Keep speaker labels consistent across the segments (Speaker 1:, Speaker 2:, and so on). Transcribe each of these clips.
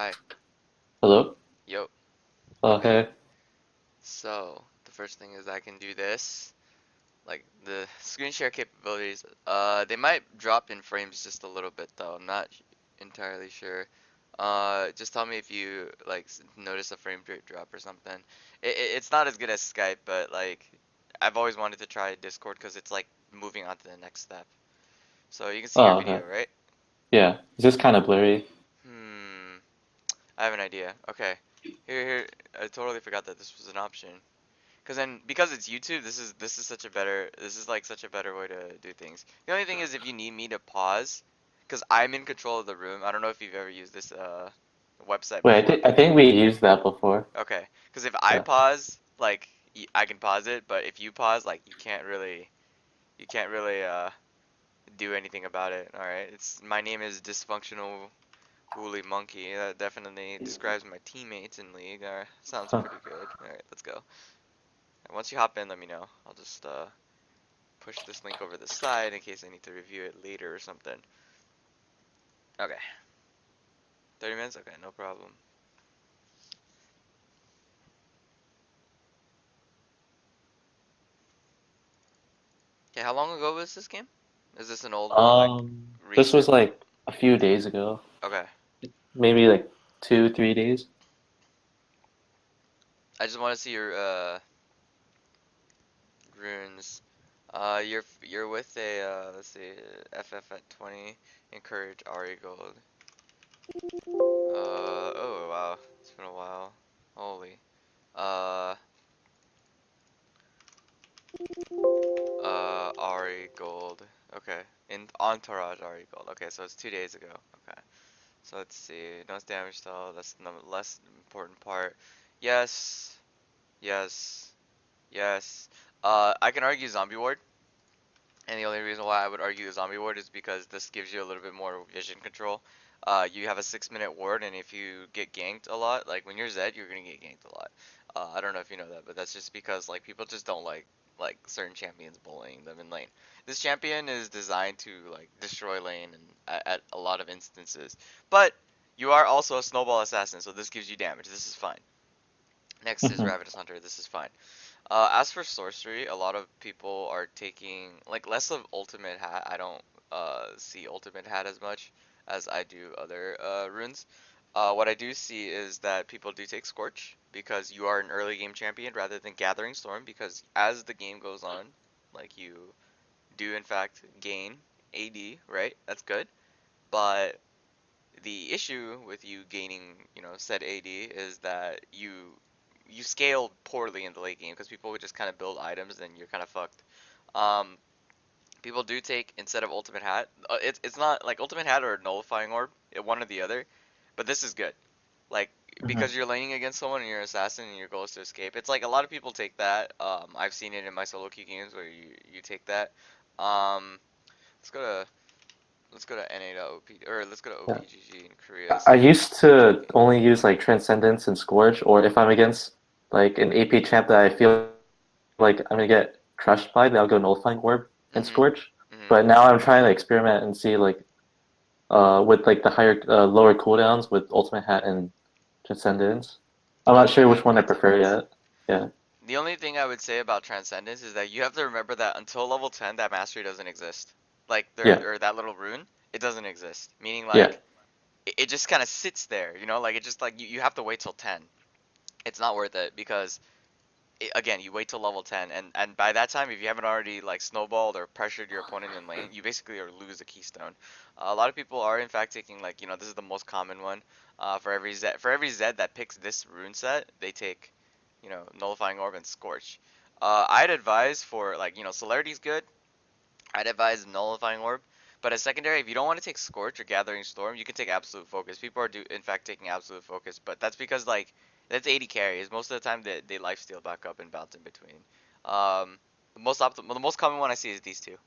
Speaker 1: Hi.
Speaker 2: Hello?
Speaker 1: Yo. Okay.
Speaker 2: Okay.
Speaker 1: So, the first thing is I can do this. Like the screen share capabilities. They might drop in frames just a little bit though. I'm not entirely sure. Just tell me if you like notice a frame rate drop or something. It's not as good as Skype, but like I've always wanted to try Discord because it's like moving on to the next step. So you can see your
Speaker 2: Oh, okay.
Speaker 1: video, right?
Speaker 2: Yeah. It's just kind of blurry.
Speaker 1: Hmm. I have an idea. Okay. Here. I totally forgot that this was an option. Because it's YouTube, this is such a better this is like such a better way to do things. The only thing is if you need me to pause, because I'm in control of the room. I don't know if you've ever used this website
Speaker 2: Wait, I
Speaker 1: before,
Speaker 2: think I
Speaker 1: but
Speaker 2: think we used that before.
Speaker 1: okay. Because if I
Speaker 2: Yeah.
Speaker 1: pause, like I can pause it, but if you pause, like you can't really do anything about it. All right. It's my name is Dysfunctional Woolly Monkey. That definitely describes my teammates in League. Sounds
Speaker 2: Huh.
Speaker 1: pretty good. All right, let's go. And once you hop in, let me know. I'll just push this link over the side in case I need to review it later or something. Okay, 30 minutes? Okay, no problem. Okay, how long ago was this game? Is this an old one or like
Speaker 2: This was
Speaker 1: recent?
Speaker 2: like a few days ago.
Speaker 1: Okay,
Speaker 2: Maybe like 2, 3 days.
Speaker 1: I just want to see your runes. You're with a let's see, FF at 20. Encourage Ari Gold. Oh wow, it's been a while. Holy. Uh, Ari Gold. Okay, in Entourage Ari Gold. Okay, so it's 2 days ago. Okay. So let's see. Don't damage style. That's the less important part. Yes. Yes. Yes. I can argue Zombie Ward, and the only reason why I would argue Zombie Ward is because this gives you a little bit more vision control. You have a 6-minute ward, and if you get ganked a lot, like when you're Zed, you're gonna get ganked a lot. I don't know if you know that, but that's just because like people just don't like certain champions bullying them in lane. This champion is designed to like destroy lane and at a lot of instances, but you are also a snowball assassin, so this gives you damage. This is fine. Next is
Speaker 2: Hmm.
Speaker 1: Ravenous Hunter. This is fine. As for sorcery, a lot of people are taking like less of Ultimate Hat. I don't see Ultimate Hat as much as I do other runes. What I do see is that people do take Scorch because you are an early game champion rather than Gathering Storm because as the game goes on, like you do in fact gain AD, right? That's good. But the issue with you gaining, said AD is that you scale poorly in the late game because people would just kind of build items and you're kind of fucked. Um, People do take instead of Ultimate Hat. It's not like Ultimate Hat or Nullifying Orb, one or the other, but this is good. Like
Speaker 2: Hmm.
Speaker 1: because you're laning against someone and you're an assassin and your goal is to escape. It's like a lot of people take that. I've seen it in my solo queue games where you take that. Um, let's go to let's go to NA.OP or let's go to
Speaker 2: Yeah.
Speaker 1: OPGG in Korea.
Speaker 2: I
Speaker 1: See if
Speaker 2: used
Speaker 1: it's
Speaker 2: to
Speaker 1: working.
Speaker 2: only use like Transcendence and Scourge, or if I'm against like an AP champ that I feel like I'm gonna get crushed by, then I'll go Nullifying Orb and
Speaker 1: Mhm.
Speaker 2: Scourge.
Speaker 1: Mhm.
Speaker 2: But now I'm trying to experiment and see like with like the higher lower cooldowns with Ultimate Hat and Transcendence. I'm not
Speaker 1: Ultimate
Speaker 2: sure which
Speaker 1: Hat
Speaker 2: one I prefer
Speaker 1: Transcendence.
Speaker 2: yet. Yeah.
Speaker 1: The only thing I would say about Transcendence is that you have to remember that until level 10, that mastery doesn't exist. Like there
Speaker 2: Yeah.
Speaker 1: or that little rune, it doesn't exist. Meaning
Speaker 2: Yeah.
Speaker 1: like it just kind of sits there, like it just like you have to wait till 10. It's not worth it because again, you wait till level 10 and by that time if you haven't already like snowballed or pressured your opponent in lane, you basically are lose a keystone. A lot of people are in fact taking like, this is the most common one. For every Zed that picks this rune set, they take, Nullifying Orb and Scorch. I'd advise for like, Celerity's good. I'd advise Nullifying Orb. But as secondary, if you don't want to take Scorch or Gathering Storm, you can take Absolute Focus. People are in fact taking Absolute Focus, but that's because like that's 80 carries. Most of the time they lifesteal back up and bounce in between. Um, the most common one I see is these two.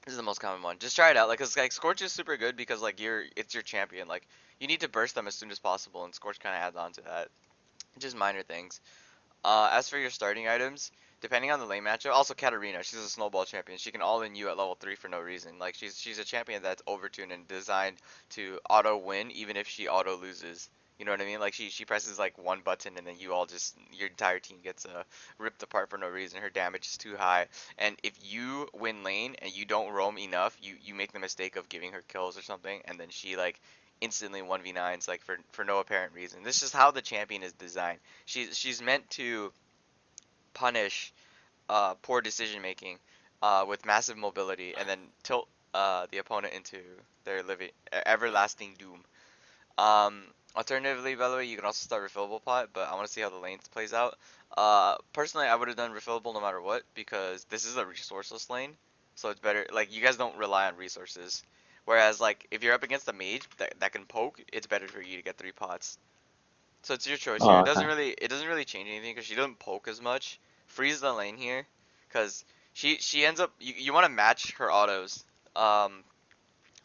Speaker 1: This is the most common one. Just try it out, like, cause like Scorch is super good because like it's your champion. Like you need to burst them as soon as possible, and Scorch kind of adds on to that. Just minor things. As for your starting items, depending on the lane matchup. Also, Katarina, she's a snowball champion. She can all in you at level 3 for no reason. Like she's a champion that's overtuned and designed to auto win even if she auto loses. You know what I mean? Like she presses like one button and then you all just your entire team gets ripped apart for no reason. Her damage is too high, and if you win lane and you don't roam enough, you make the mistake of giving her kills or something, and then she like instantly 1v9s like for no apparent reason. This is how the champion is designed. She's meant to punish poor decision making with massive mobility and then tilt the opponent into their living everlasting doom. Um, Alternatively, by the way, you can also start refillable pot, but I want to see how the lane plays out. Personally, I would have done refillable no matter what because this is a resourceless lane, so it's better. Like you guys don't rely on resources, whereas like if you're up against a mage that can poke, it's better for you to get 3 pots. So it's your choice here.
Speaker 2: Oh,
Speaker 1: It
Speaker 2: okay.
Speaker 1: doesn't really change anything because she doesn't poke as much. Freeze the lane here, because she ends up you want to match her autos. Um,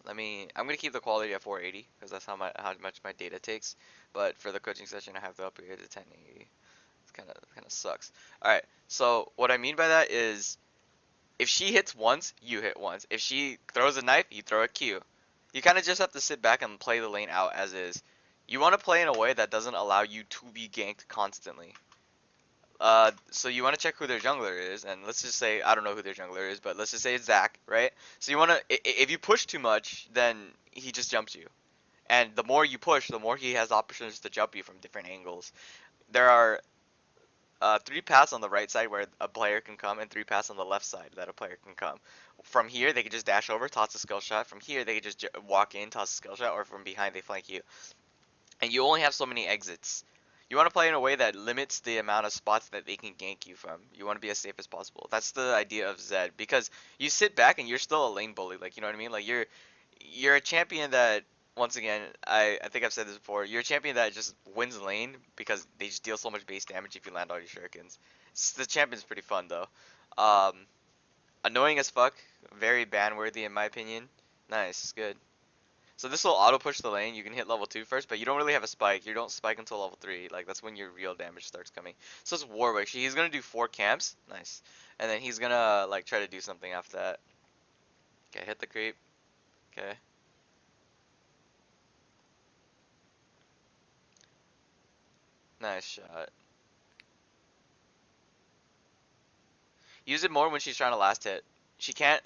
Speaker 1: I'm gonna keep the quality at 480 because that's how much my data takes. But for the coaching session, I have to upgrade to 1080. It's kind of sucks. All right. So what I mean by that is if she hits once, you hit once. If she throws a knife, you throw a Q. You kind of just have to sit back and play the lane out as is. You want to play in a way that doesn't allow you to be ganked constantly. So you want to check who their jungler is, and let's just say I don't know who their jungler is, but let's just say it's Zac, right? So you want to, if you push too much, then he just jumps you, and the more you push, the more he has options to jump you from different angles. There are 3 paths on the right side where a player can come, and 3 paths on the left side that a player can come. From here, they can just dash over, toss a skill shot. From here, they can just walk in, toss a skill shot, or from behind, they flank you. And you only have so many exits. You want to play in a way that limits the amount of spots that they can gank you from. You want to be as safe as possible. That's the idea of Zed, because you sit back and you're still a lane bully. Like, you know what I mean? Like you're a champion that, once again, I think I've said this before. You're a champion that just wins lane because they just deal so much base damage if you land all your shurikens. The champion's pretty fun though. Um, Annoying as fuck. Very ban worthy in my opinion. Nice, good. So this will auto push the lane. You can hit level 2 first, but you don't really have a spike. You don't spike until level 3. Like that's when your real damage starts coming. So it's Warwick. He's gonna do 4 camps. Nice. And then he's gonna like try to do something after that. Okay, hit the creep. Okay. Nice shot. Use it more when she's trying to last hit. She can't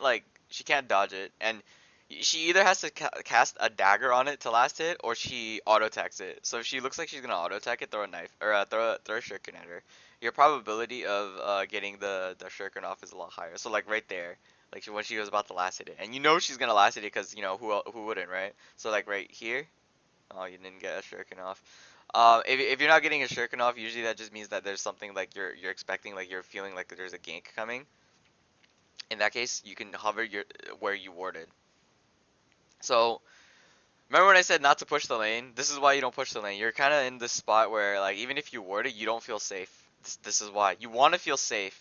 Speaker 1: dodge it, and she either has to cast a dagger on it to last hit, or she auto attacks it. So if she looks like she's gonna auto attack it, throw a knife or throw a shuriken at her. Your probability of getting the shuriken off is a lot higher. So like right there, like when she was about to last hit it, and you know she's gonna last hit it because you know who wouldn't, right? So like right here. Oh, you didn't get a shuriken off. If you're not getting a shuriken off, usually that just means that there's something like you're expecting, like you're feeling like there's a gank coming. In that case, you can hover your where you warded. So remember when I said not to push the lane? This is why you don't push the lane. You're kind of in this spot where like even if you warded, you don't feel safe. This is why you want to feel safe.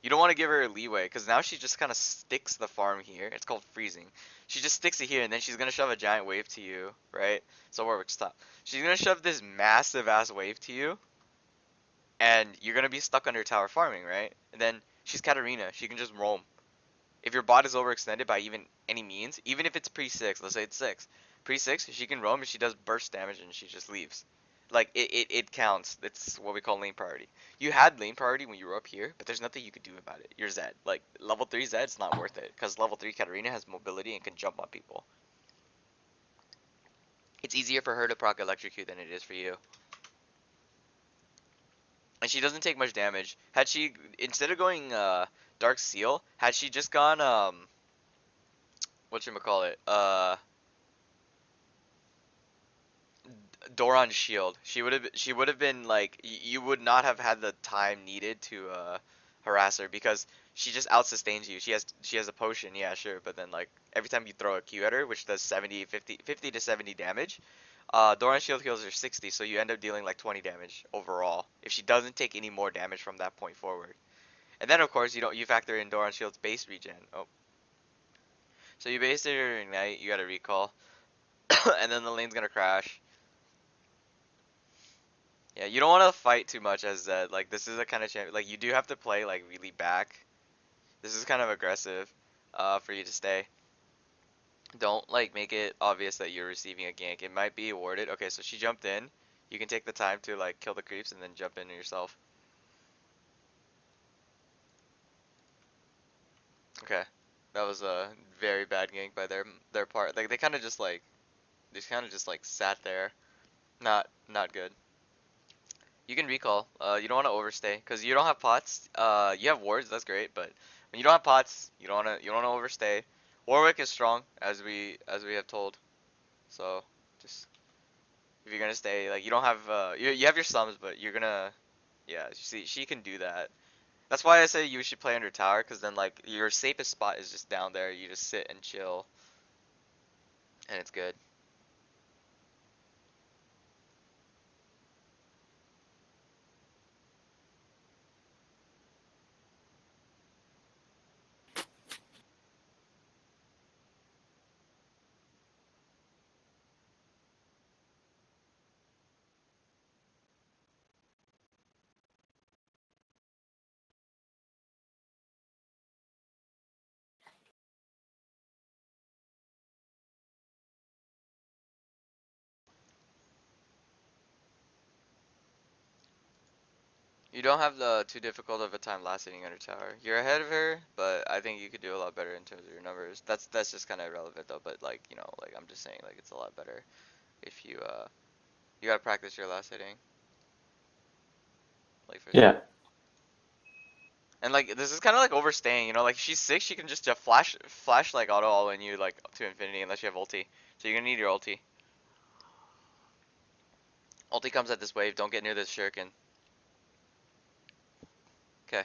Speaker 1: You don't want to give her a leeway because now she just kind of sticks the farm here. It's called freezing. She just sticks it here and then she's gonna shove a giant wave to you, right? So Warwick, stop. She's gonna shove this massive ass wave to you, and you're gonna be stuck under tower farming, right? And then she's Katarina. She can just roam. If your bot is overextended by even any means, even if it's pre-6, let's say it's 6, pre-6, she can roam and she does burst damage and she just leaves. Like, it counts. It's what we call lane priority. You had lane priority when you were up here, but there's nothing you could do about it. You're Zed. Like, level 3 Zed, it's not worth it, because level 3 Katarina has mobility and can jump on people. It's easier for her to proc electrocute than it is for you. And she doesn't take much damage. Had she, instead of going Dark Seal, had she just gone, whatchamacallit, Doran's shield. She would have been like you would not have had the time needed to harass her because she just out sustains you. She has a potion, yeah, sure, but then like every time you throw a Q at her, which does 50 to 70 damage, Doran's shield heals her 60, so you end up dealing like 20 damage overall if she doesn't take any more damage from that point forward. And then of course you factor in Doran's shield's base regen. Oh, so you base it or ignite, you got to recall, and then the lane's gonna crash. Yeah, you don't want to fight too much as Zed. Like this is a kind of champion. Like you do have to play like really back. This is kind of aggressive, for you to stay. Don't like make it obvious that you're receiving a gank. It might be awarded. Okay, so she jumped in. You can take the time to like kill the creeps and then jump in yourself. Okay, that was a very bad gank by their part. Like they kind of just like sat there. Not good. You can recall. You don't want to overstay because you don't have pots. You have wards. That's great, but when you don't have pots, you don't want to overstay. Warwick is strong, as we have told. So just if you're gonna stay, like you don't have you have your sums, but you're gonna yeah. See, she can do that. That's why I say you should play under tower, because then like your safest spot is just down there. You just sit and chill, and it's good. You don't have the too difficult of a time last hitting under tower. You're ahead of her, but I think you could do a lot better in terms of your numbers. That's just kind of irrelevant though. But like like I'm just saying, like it's a lot better if you gotta practice your last hitting, like for
Speaker 2: Yeah.
Speaker 1: sure. And like this is kind of like overstaying, like she's sick, she can just flash like auto all in you like to infinity unless you have ulti. So you're gonna need your ulti. Ulti comes at this wave. Don't get near this shuriken. Okay.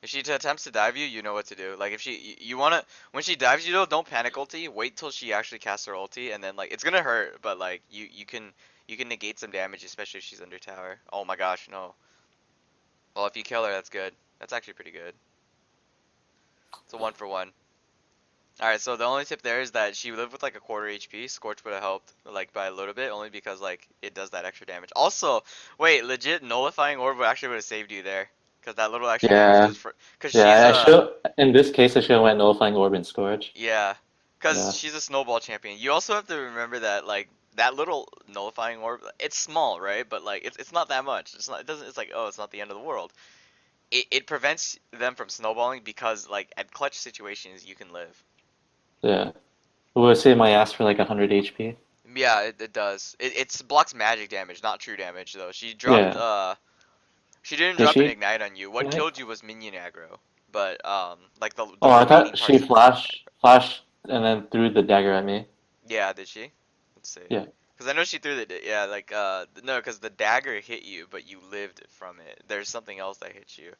Speaker 1: If she attempts to dive you, you know what to do. Like if you wanna, when she dives you though, don't panic ulti. Wait till she actually casts her ulti, and then like it's gonna hurt, but like you can negate some damage, especially if she's under tower. Oh my gosh, no. Well, if you kill her, that's good. That's actually pretty good. It's a 1 for 1. All right, so the only tip there is that she lived with like a quarter HP. Scorch would have helped like by a little bit, only because like it does that extra damage. Also, wait, legit nullifying orb actually would have saved you there, because that little extra damage
Speaker 2: Yeah.
Speaker 1: just for, because she's
Speaker 2: Yeah. I
Speaker 1: a
Speaker 2: should. In this case, I should have went nullifying orb and scourge.
Speaker 1: yeah, because
Speaker 2: Yeah.
Speaker 1: she's a snowball champion. You also have to remember that like that little nullifying orb, it's small, right? But like it's not that much. It's not. It doesn't. It's like, oh, it's not the end of the world. It prevents them from snowballing because like at clutch situations you can live.
Speaker 2: Yeah. Would I say my ass for like 100 HP?
Speaker 1: Yeah, it does. It's blocks magic damage, not true damage though.
Speaker 2: Yeah.
Speaker 1: She didn't
Speaker 2: Did
Speaker 1: drop an
Speaker 2: she?
Speaker 1: ignite on you. What
Speaker 2: Ignite?
Speaker 1: killed you was minion aggro. But like the
Speaker 2: Oh, I
Speaker 1: remaining
Speaker 2: thought she
Speaker 1: parts of the
Speaker 2: flashed and then threw the dagger at me.
Speaker 1: yeah, did she? Let's see.
Speaker 2: Yeah.
Speaker 1: Cause I know she threw the yeah like no, cause the dagger hit you, but you lived from it. There's something else that hit you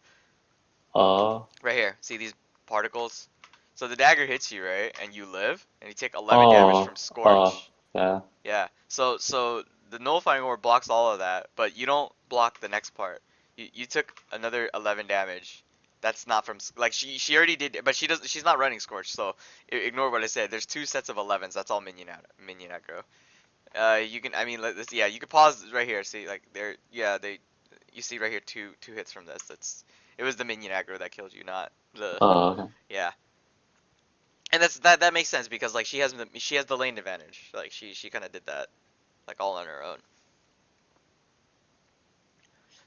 Speaker 2: Oh.
Speaker 1: right here. See these particles? So the dagger hits you, right, and you live, and you take 11 damage
Speaker 2: Oh.
Speaker 1: from
Speaker 2: Oh.
Speaker 1: Scorch.
Speaker 2: Yeah.
Speaker 1: Yeah. So the nullifying orb blocks all of that, but you don't block the next part. You took another 11 damage. That's not from like she already did, but she's not running Scorch, so ignore what I said. There's two sets of 11s. That's all minion aggro. You can, I mean, yeah, you can pause right here. See, like there, yeah, you see right here two hits from this. It was the minion aggro that killed you, not the,
Speaker 2: Oh. Okay.
Speaker 1: yeah. And that makes sense because like she has the lane advantage. Like she kind of did that like all on her own.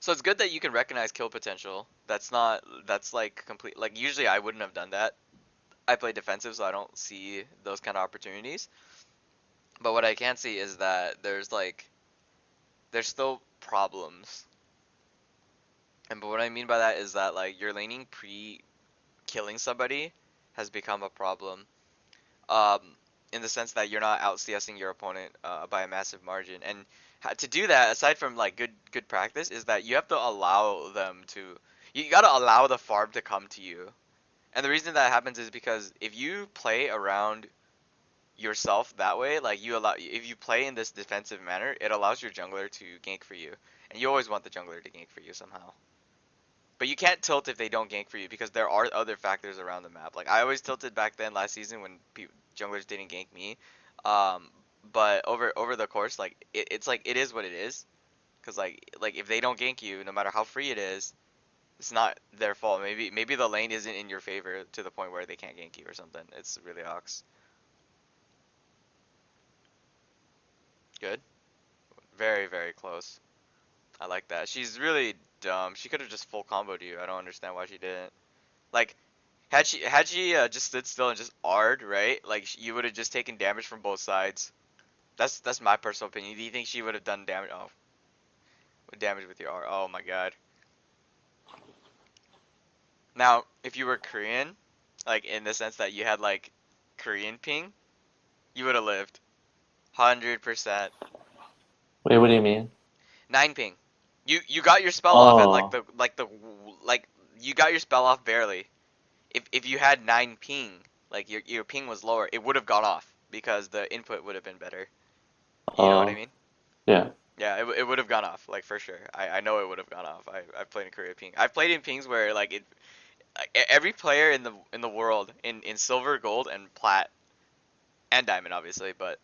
Speaker 1: So it's good that you can recognize kill potential. That's like complete, like usually I wouldn't have done that. I play defensive, so I don't see those kind of opportunities. But what I can see is that there's still problems. And but what I mean by that is that like your laning pre killing somebody has become a problem. Um, in the sense that you're not out CSing your opponent by a massive margin. And to do that, aside from like good practice, is that you have to allow them to. You gotta allow the farm to come to you. And the reason that happens is because if you play around yourself that way, like if you play in this defensive manner, it allows your jungler to gank for you. And you always want the jungler to gank for you somehow. But you can't tilt if they don't gank for you because there are other factors around the map. Like I always tilted back then last season when junglers didn't gank me. Um, but over the course, like it's like it is what it is. Cause like if they don't gank you, no matter how free it is, it's not their fault. Maybe the lane isn't in your favor to the point where they can't gank you or something. It's really ox. Good. Very, very close. I like that. She's really dumb. She could have just full comboed you. I don't understand why she didn't. Like, had she just stood still and just R'd, right? Like, you would have just taken damage from both sides. That's my personal opinion. Do you think she would have done damage? Oh, damage with your R. Oh my god. Now, if you were Korean, like in the sense that you had like Korean ping, you would have lived. 100%.
Speaker 2: Wait, what do you mean?
Speaker 1: 9 ping. You got your spell off at
Speaker 2: Oh,
Speaker 1: like you got your spell off barely. If you had 9 ping, like your ping was lower, it would have gone off because the input would have been better. You know what I
Speaker 2: oh,
Speaker 1: mean?
Speaker 2: yeah.
Speaker 1: Yeah, it would have gone off, like for sure. I know it would have gone off. I've played in Korea ping. I've played in pings where like every player in the world in silver, gold, and plat and diamond obviously, but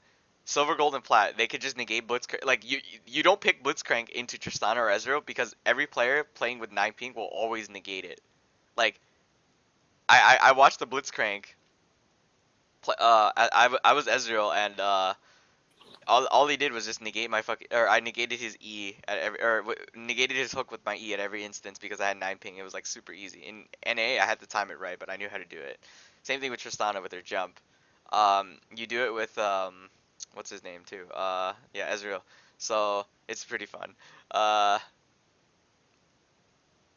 Speaker 1: silver, gold, and plat, they could just negate Blitzcrank. Like you don't pick Blitzcrank into Tristana or Ezreal because every player playing with 9 ping will always negate it. Like I watched the Blitzcrank. I was Ezreal and all he did was just negate my fucking, or I negated his E at every, or negated his hook with my E at every instance because I had 9 ping. It was like super easy. In NA, I had to time it right, but I knew how to do it. Same thing with Tristana with her jump. You do it with what's his name too? Yeah, Ezreal. So it's pretty fun. Uh,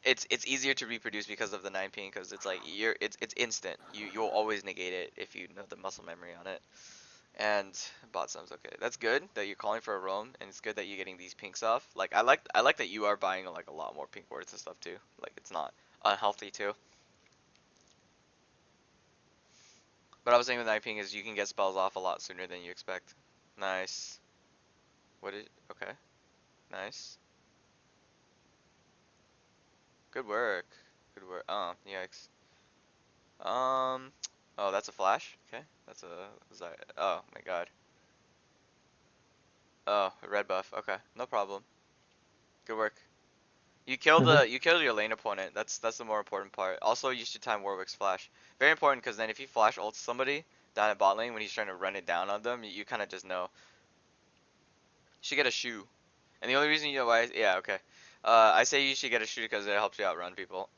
Speaker 1: it's easier to reproduce because of the 9 ping because it's like it's instant. You'll always negate it if you know the muscle memory on it. And bot sounds okay. That's good that you're calling for a roam, and it's good that you're getting these pinks off. Like I like that you are buying like a lot more pink wards and stuff too. Like it's not unhealthy too. But I was saying with night ping is you can get spells off a lot sooner than you expect. Nice. What is okay? Nice. Good work. Good work. Oh, yikes. Um. Oh, that's a flash. Okay. That's a. Oh my god. Oh, a red buff. Okay, no problem. Good work.
Speaker 2: Mm-hmm.
Speaker 1: You killed your lane opponent. That's the more important part. Also, you should time Warwick's flash. Very important because then if you flash ult somebody down at bot lane when he's trying to run it down on them, you kind of just know. You should get a shoe. And the only reason you know why, yeah, okay. I say you should get a shoe because it helps you outrun people.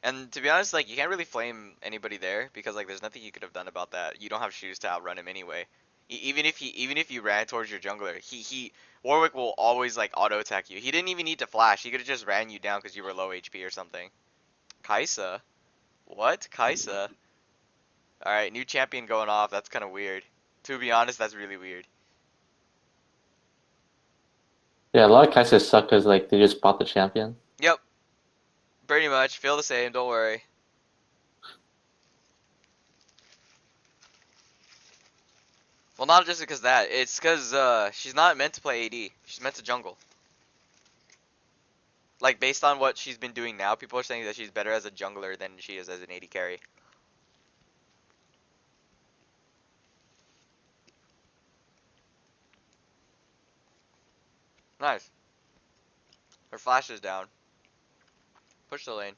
Speaker 1: And to be honest, like you can't really flame anybody there because like there's nothing you could have done about that. You don't have shoes to outrun him anyway. Even if you ran towards your jungler, he Warwick will always like auto attack you. He didn't even need to flash. He could have just ran you down because you were low HP or something. Kaisa? What? Kaisa? All right, new champion going off. That's kind of weird. To be honest, that's really weird.
Speaker 2: Yeah, a lot of Kaisers suck because like they just bought the champion.
Speaker 1: Yep, pretty much. Feel the same. Don't worry. Well, not just because that. It's because she's not meant to play AD. She's meant to jungle. Like based on what she's been doing now, people are saying that she's better as a jungler than she is as an AD carry. Nice. Her flash is down. Push the lane.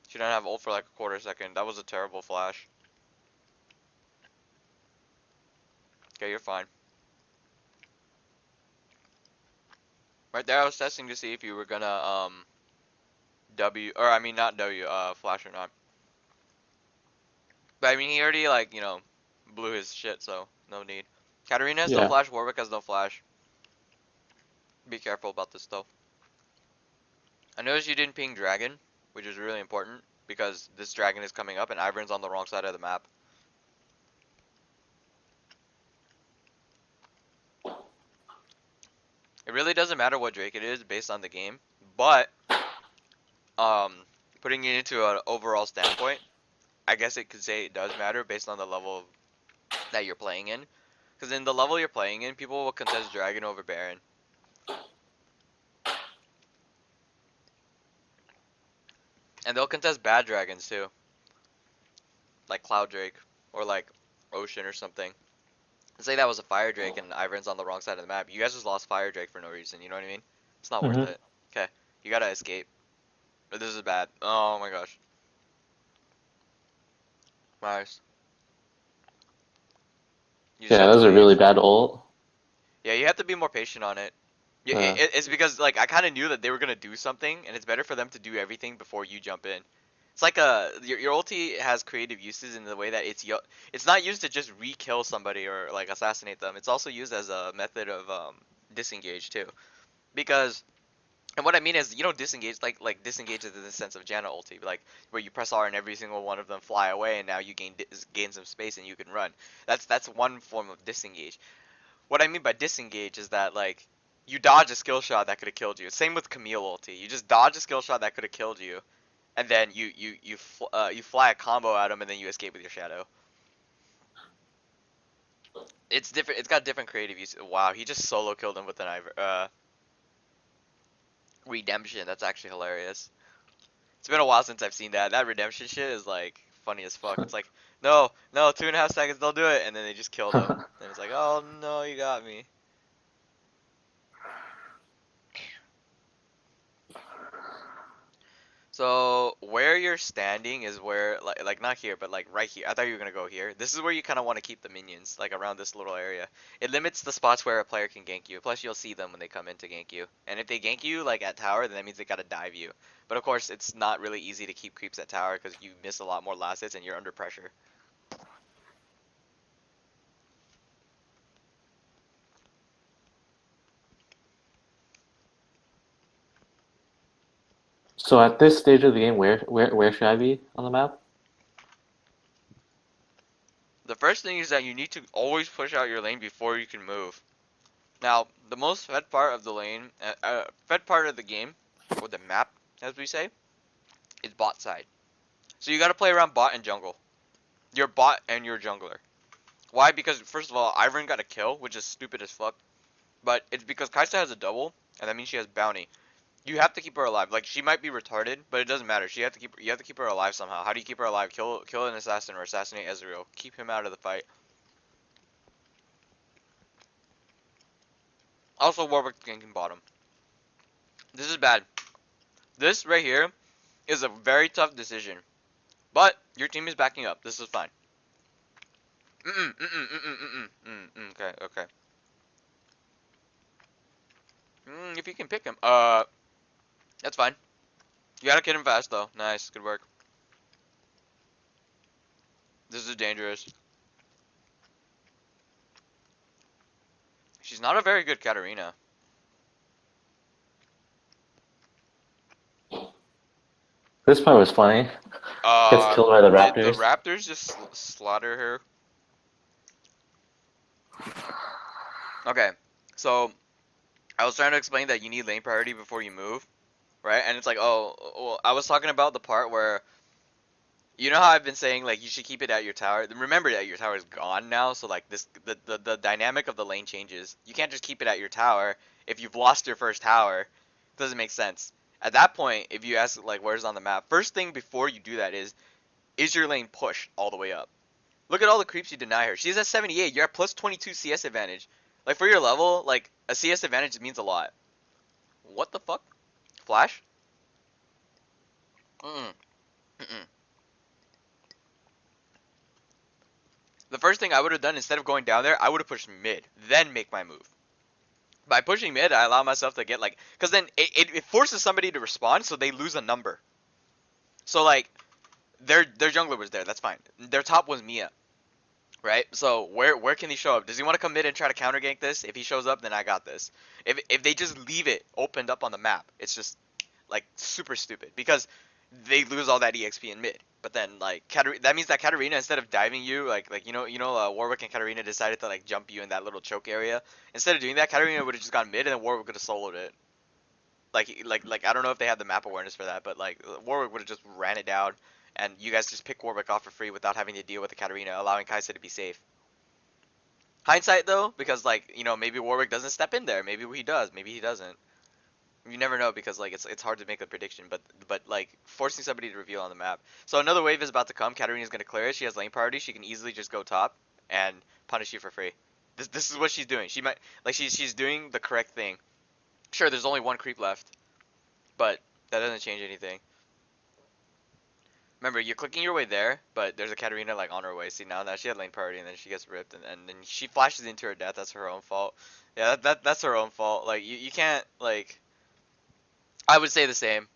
Speaker 1: She didn't have ult for like a quarter second. That was a terrible flash. Okay, you're fine. Right there, I was testing to see if you were gonna W, or I mean not W, flash or not. But I mean he already like blew his shit, so no need. Katarina has no
Speaker 2: Yeah.
Speaker 1: flash. Warwick has no flash. Be careful about this though. I noticed you didn't ping dragon, which is really important because this dragon is coming up and Ivern's on the wrong side of the map. It really doesn't matter what Drake it is based on the game, but um, putting it into an overall standpoint, I guess it could say it does matter based on the level that you're playing in. Because in the level you're playing in, people will contest Dragon over Baron. And they'll contest bad dragons too. like Cloud Drake or like Ocean or something. Say that was a Fire Drake and Ivern's on the wrong side of the map. You guys just lost Fire Drake for no reason. You know what I mean? It's not worth
Speaker 2: Mm-hmm.
Speaker 1: it. Okay, you gotta escape. But this is bad. Oh my gosh. Nice. You just
Speaker 2: Yeah,
Speaker 1: have
Speaker 2: that
Speaker 1: to
Speaker 2: was a
Speaker 1: wait.
Speaker 2: really bad ult.
Speaker 1: Yeah, you have to be more patient on it. Yeah,
Speaker 2: Uh,
Speaker 1: it's because like I kind of knew that they were gonna do something, and it's better for them to do everything before you jump in. It's like your ulti has creative uses in the way that it's not used to just re-kill somebody or like assassinate them. It's also used as a method of disengage too. Because and what I mean is you don't disengage like disengage in the sense of Janna ulti, like where you press R and every single one of them fly away and now you gain some space and you can run. That's one form of disengage. What I mean by disengage is that like you dodge a skill shot that could have killed you. Same with Camille ulti. You just dodge a skill shot that could have killed you, and then you fly a combo at him, and then you escape with your shadow. It's different. It's got different creative use. Wow, he just solo killed him with an redemption. That's actually hilarious. It's been a while since I've seen that. That redemption shit is like funny as fuck. It's like no, no, 2.5 seconds, don't do it, and then they just killed him. And it's like, oh no, you got me. So where you're standing is where like not here but like right here. I thought you were gonna go here. This is where you kind of want to keep the minions like around this little area. It limits the spots where a player can gank you. Plus you'll see them when they come in to gank you. And if they gank you like at tower, then that means they gotta dive you. But of course it's not really easy to keep creeps at tower because you miss a lot more last hits and you're under pressure.
Speaker 2: so at this stage of the game, where should I be on the map?
Speaker 1: The first thing is that you need to always push out your lane before you can move. Now the most fed part of the lane, fed part of the game, or the map as we say, is bot side. So you got to play around bot and jungle. Your bot and your jungler. Why? Because first of all, Ivern got a kill, which is stupid as fuck. But it's because Kai'Sa has a double, and that means she has bounty. You have to keep her alive. Like she might be retarded, but it doesn't matter. You have to keep her alive somehow. How do you keep her alive? Kill an assassin or assassinate Ezreal. Keep him out of the fight. Also Warwick ganking bottom. This is bad. This right here is a very tough decision. But your team is backing up. This is fine. Okay, okay. If you can pick him, that's fine. You gotta kill him fast though. Nice, good work. This is dangerous. She's not a very good Katarina.
Speaker 2: This part was funny. Gets killed by the
Speaker 1: Did the
Speaker 2: Raptors.
Speaker 1: Raptors just slaughter her? Okay, so I was trying to explain that you need lane priority before you move, right? And it's like, oh, well, I was talking about the part where you know how I've been saying like you should keep it at your tower. Remember that your tower is gone now, so like the dynamic of the lane changes. You can't just keep it at your tower if you've lost your first tower. It doesn't make sense. At that point, if you ask like where's on the map, first thing before you do that is your lane pushed all the way up? Look at all the creeps you deny her. She's at 78. You're at plus 22 CS advantage. Like for your level, like a CS advantage means a lot. What the fuck? Flash? Mm-mm. Mm-mm. The first thing I would have done instead of going down there, I would have pushed mid, then make my move. By pushing mid, I allow myself to get like, because then it forces somebody to respond, so they lose a number. So like, their jungler was there, that's fine. Their top was Mia, right? So where can he show up? Does he want to come mid and try to counter gank this? If he shows up, then I got this. If they just leave it opened up on the map, it's just like super stupid because they lose all that EXP in mid. But then like that means that Katarina instead of diving you like Warwick and Katarina decided to like jump you in that little choke area. Instead of doing that, Katarina would have just gone mid and then Warwick would have soloed it. Like I don't know if they had the map awareness for that, but like Warwick would have just ran it down and you guys just pick Warwick off for free without having to deal with the Katarina, allowing Kai'Sa to be safe. Hindsight though, because like maybe Warwick doesn't step in there, maybe he does, maybe he doesn't. You never know because like it's hard to make a prediction, but like forcing somebody to reveal on the map. So another wave is about to come. Katarina's gonna clear it. She has lane priority. She can easily just go top and punish you for free. This is what she's doing. She might like she's doing the correct thing. Sure, there's only one creep left, but that doesn't change anything. Remember, you're clicking your way there, but there's a Katarina like on her way. See now she had lane priority and then she gets ripped and then she flashes into her death. That's her own fault. Yeah, that's her own fault. Like you can't like. I would say the same.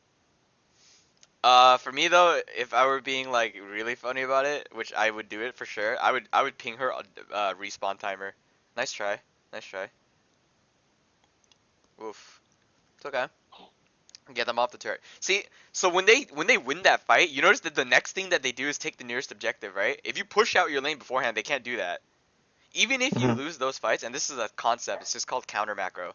Speaker 1: For me though, if I were being like really funny about it, which I would do it for sure, I would ping her respawn timer. Nice try, nice try. Oof, it's okay. Get them off the turret. See, so when they win that fight, you notice that the next thing that they do is take the nearest objective, right? If you push out your lane beforehand, they can't do that. Even if you
Speaker 2: Hmm.
Speaker 1: lose those fights, and this is a concept, it's just called counter macro.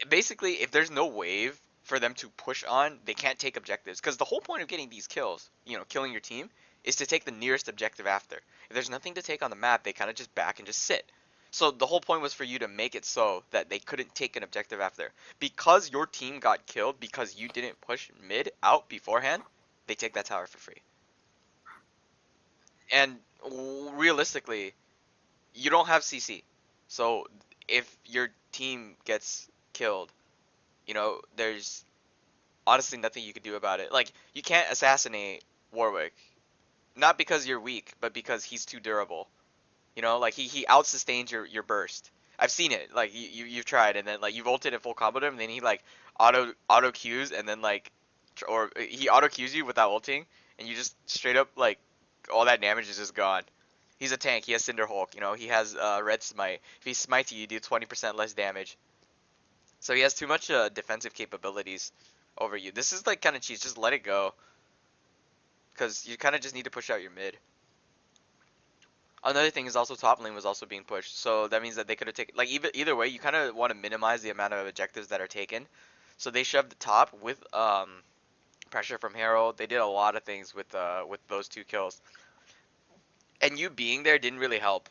Speaker 1: Basically, if there's no wave for them to push on, they can't take objectives. Because the whole point of getting these kills, killing your team, is to take the nearest objective after. If there's nothing to take on the map, they kind of just back and just sit. So the whole point was for you to make it so that they couldn't take an objective after. Because your team got killed because you didn't push mid out beforehand, they take that tower for free. And realistically, you don't have CC. So if your team gets killed, there's honestly nothing you could do about it. Like you can't assassinate Warwick, not because you're weak, but because he's too durable. Like he out sustains your burst. I've seen it. Like you've tried, and then like you've ulted at full combo him, and then he like auto Qs, and then like or he auto Qs you without ulting, and you just straight up like all that damage is just gone. He's a tank. He has Cinder Hulk. He has Red Smite. If he smites you, you do 20% less damage. So he has too much defensive capabilities over you. This is like kind of cheats. Just let it go, because you kind of just need to push out your mid. Another thing is also top lane was also being pushed, so that means that they could have taken like either way. You kind of want to minimize the amount of objectives that are taken, so they shoved the top with pressure from Herald. They did a lot of things with those two kills, and you being there didn't really help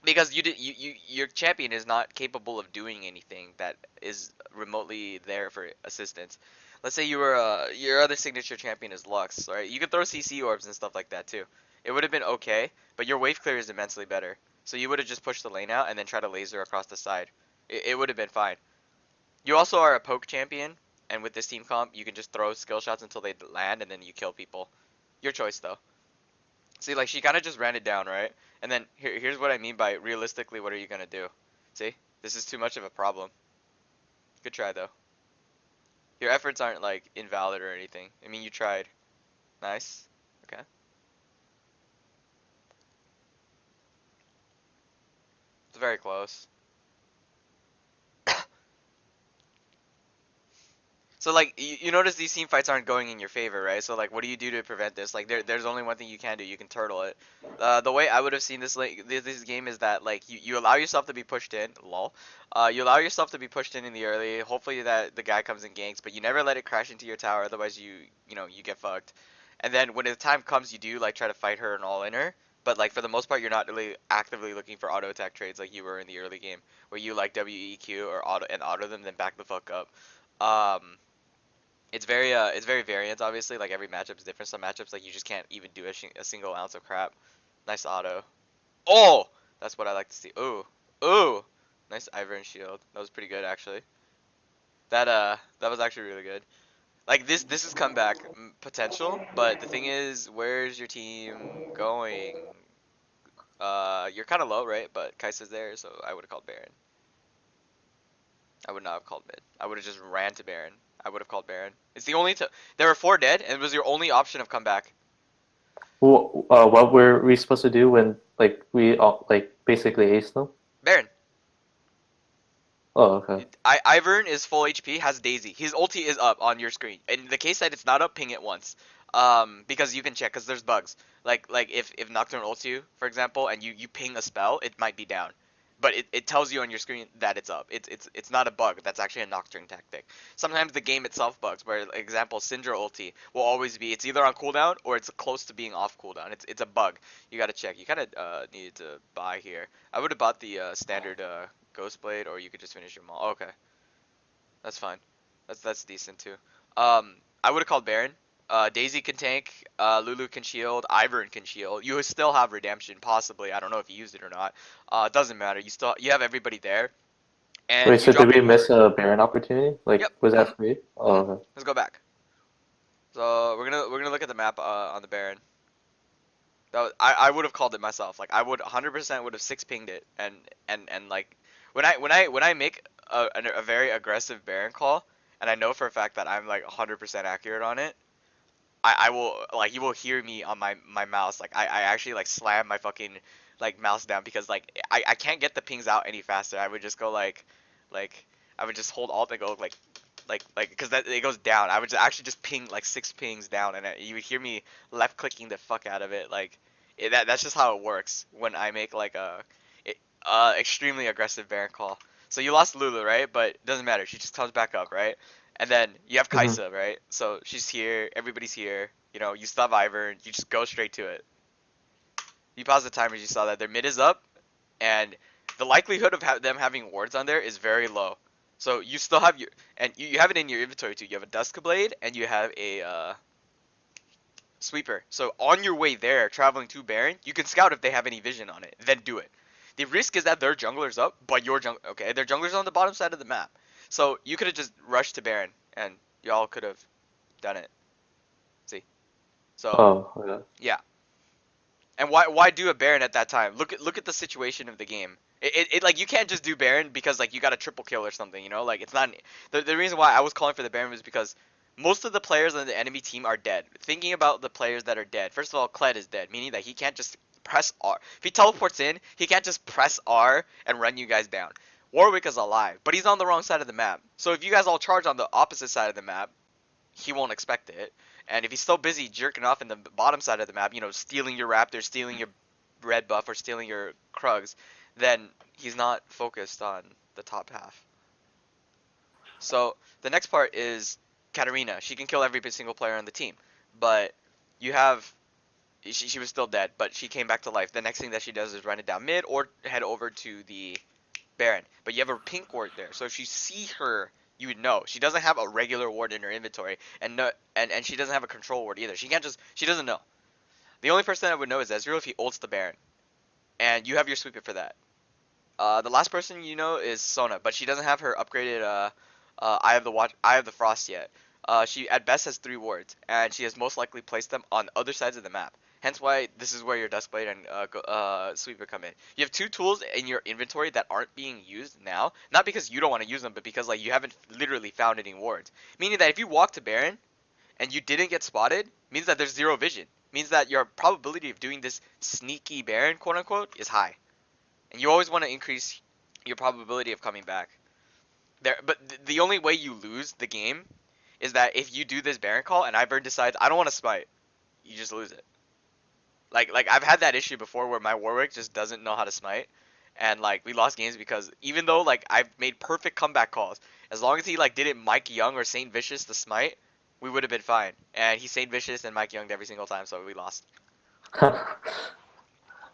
Speaker 1: because your champion is not capable of doing anything that is remotely there for assistance. Let's say your other signature champion is Lux, right? You could throw CC orbs and stuff like that too. It would have been okay, but your wave clear is immensely better. So you would have just pushed the lane out and then try to laser across the side. It would have been fine. You also are a poke champion, and with this team comp, you can just throw skill shots until they land and then you kill people. Your choice though. See, like she kind of just ran it down, right? And then here's what I mean by realistically, what are you gonna do? See, this is too much of a problem. Good try though. Your efforts aren't like invalid or anything. I mean, you tried. Nice. Okay. It's very close. So like you notice these team fights aren't going in your favor, right? So like, what do you do to prevent this? Like there's only one thing you can do. You can turtle it. The way I would have seen this game is that like you allow yourself to be pushed in. Lol. You allow yourself to be pushed in the early. Hopefully that the guy comes and ganks, but you never let it crash into your tower. Otherwise you get fucked. And then when the time comes, you do like try to fight her and all in her. But like for the most part, you're not really actively looking for auto attack trades like you were in the early game, where you like WEQ or auto them, then back the fuck up. Um, it's very variant, obviously. Like every matchup is different. Some matchups like you just can't even do a single ounce of crap. Nice auto. Oh, that's what I like to see. Ooh, ooh, nice Ivern shield. That was pretty good actually. That was actually really good. Like this is comeback potential, but the thing is, where's your team going? You're kind of low, right? But Kai'Sa's there, so I would have called Baron. I would not have called mid. I would have just ran to Baron. I would have called Baron. It's the only. There were 4 dead, and it was your only option of comeback.
Speaker 2: Well, what were we supposed to do when like we all like basically ace them?
Speaker 1: Baron.
Speaker 2: Oh, okay.
Speaker 1: Ivern is full HP, has Daisy. His ulti is up on your screen. In the case that it's not up, ping it once. Because you can check, because there's bugs. Like if Nocturne ults you, for example, and you ping a spell, it might be down. But it tells you on your screen that it's up. It's not a bug. That's actually a Nocturne tactic. Sometimes the game itself bugs. Where, example, Syndra ulti will always be it's either on cooldown or it's close to being off cooldown. It's a bug. You gotta check. You kind of need to buy here. I would have bought the standard Ghost Blade, or you could just finish your maul. Oh, okay, that's fine. That's decent too. I would have called Baron. Daisy can tank. Lulu can shield. Ivern can shield. You still have redemption, possibly. I don't know if you used it or not. It doesn't matter. You have everybody there, and
Speaker 2: Wait,
Speaker 1: you
Speaker 2: so did
Speaker 1: drop a
Speaker 2: we miss
Speaker 1: ward.
Speaker 2: a Baron opportunity? Like,
Speaker 1: Yep.
Speaker 2: was
Speaker 1: Mhm.
Speaker 2: that free? Oh,
Speaker 1: Mhm.
Speaker 2: okay.
Speaker 1: Let's go back. So we're gonna look at the map on the Baron. I would have called it myself. Like I would 100% would have six pinged it and like when I make a very aggressive Baron call and I know for a fact that I'm like 100% accurate on it. I will like you will hear me on my mouse like I actually like slam my fucking like mouse down because like I can't get the pings out any faster. I would just go like I would just hold alt and go like because that it goes down. I would actually just ping like six pings down and you would hear me left clicking the fuck out of it like that's just how it works when I make like extremely aggressive Baron call. So you lost Lulu, right? But it doesn't matter. She just comes back up, right? And then you have
Speaker 2: Hmm.
Speaker 1: Kaisa, right? So she's here, everybody's here. You know, you stop Ivern, you just go straight to it. You pause the timer, you saw that their mid is up, and the likelihood of them having wards on there is very low. So you still have and you have it in your inventory too. You have a Duskblade and you have a Sweeper. So on your way there, traveling to Baron, you can scout if they have any vision on it. Then do it. The risk is that their jungler's up, but your okay, their jungler's on the bottom side of the map. So you could have just rushed to Baron, and y'all could have done it. See? So
Speaker 2: Oh, okay.
Speaker 1: yeah. And why do a Baron at that time? Look at the situation of the game. Like you can't just do Baron because like you got a triple kill or something, you know? Like it's not the reason why I was calling for the Baron was because most of the players on the enemy team are dead. Thinking about the players that are dead. First of all, Kled is dead, meaning that he can't just press R. If he teleports in, he can't just press R and run you guys down. Warwick is alive, but he's on the wrong side of the map. So if you guys all charge on the opposite side of the map, he won't expect it. And if he's so busy jerking off in the bottom side of the map, you know, stealing your raptors, stealing your red buff, or stealing your Krugs, then he's not focused on the top half. So the next part is Katarina. She can kill every single player on the team, but you have she was still dead, but she came back to life. The next thing that she does is run it down mid or head over to the Baron. But you have a pink ward there, so if you see her, you would know. She doesn't have a regular ward in her inventory, and no, and she doesn't have a control ward either. She doesn't know. The only person that would know is Ezreal if he ults the Baron, and you have your sweeper for that. The last person you know is Sona, but she doesn't have her upgraded Eye of the Frost yet. She at best has 3 wards, and she has most likely placed them on other sides of the map. Hence why this is where your Duskblade and Sweeper come in. You have 2 tools in your inventory that aren't being used now, not because you don't want to use them, but because like you haven't literally found any wards. Meaning that if you walk to Baron and you didn't get spotted, means that there's zero vision. Means that your probability of doing this sneaky Baron, quote unquote, is high. And you always want to increase your probability of coming back. But the only way you lose the game is that if you do this Baron call and Ivern decides I don't want to smite, you just lose it. Like I've had that issue before where my Warwick just doesn't know how to smite, and like we lost games because even though like I've made perfect comeback calls, as long as he like didn't Mike Young or Saint Vicious to smite, we would have been fine. And he Saint Vicious and Mike Young every single time, so we lost.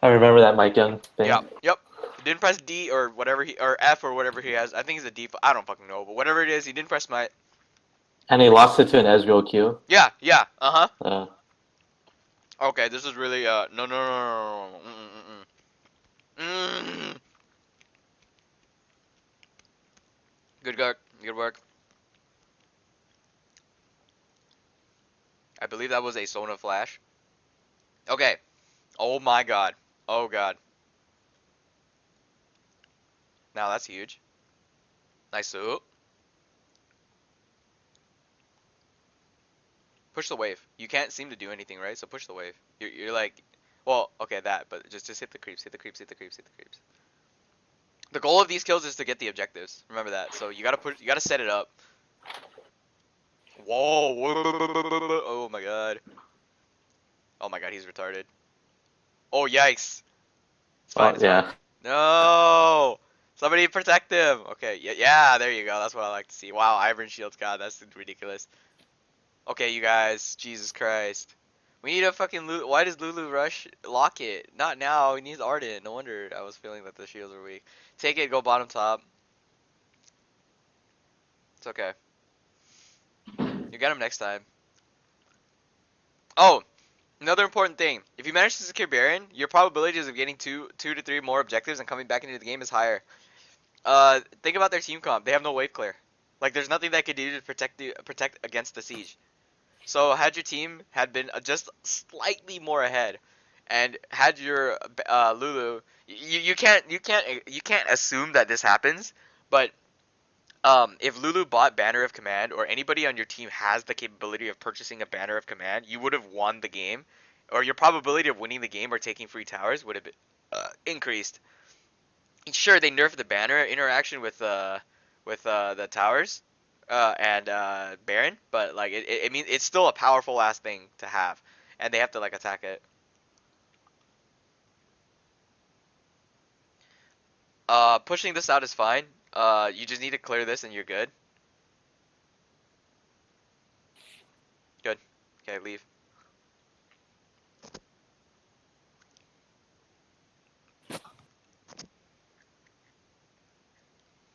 Speaker 2: I remember that Mike Young thing.
Speaker 1: Yep, yep. He didn't press D or whatever he or F or whatever he has. I think it's a D. I don't fucking know, but whatever it is, he didn't press smite.
Speaker 2: And he lost it to an Ezreal Q.
Speaker 1: Yeah, yeah. Uh huh.
Speaker 2: Uh,
Speaker 1: Okay, this is really no no no no no. Good work. Good work. I believe that was a Sona flash. Okay. Oh my god. Oh god. Now that's huge. Nice soup. Push the wave. You can't seem to do anything, right? So push the wave. You're like, well, okay, that, but just hit the creeps, hit the creeps, hit the creeps, hit the creeps. The goal of these kills is to get the objectives. Remember that. So you gotta push. You gotta set it up. Whoa. Oh my god. Oh my god, he's retarded. Oh yikes. It's fine.
Speaker 2: oh
Speaker 1: It's fine.
Speaker 2: yeah.
Speaker 1: No. Somebody protect him. Okay. Yeah. Yeah. There you go. That's what I like to see. Wow. Iron Shields. God, that's ridiculous. Okay, you guys. Jesus Christ. We need a fucking Lulu. Why does Lulu rush Locket? Not now. He needs Ardent. No wonder I was feeling that the shields were weak. Take it. Go bottom top. It's okay. You get him next time. Oh, another important thing. If you manage to secure Baron, your probabilities of getting two to three more objectives and coming back into the game is higher. Think about their team comp. They have no wave clear. Like, there's nothing they could do to protect against the siege. So had your team had been just slightly more ahead, and had your Lulu, you can't assume that this happens, but if Lulu bought Banner of Command, or anybody on your team has the capability of purchasing a Banner of Command, you would have won the game, or your probability of winning the game or taking free towers would have been increased. Sure, they nerfed the Banner interaction with the towers and Baron, but like it means it's still a powerful ass thing to have, and they have to like attack it. Pushing this out is fine. You just need to clear this and you're good. Good. Okay, leave.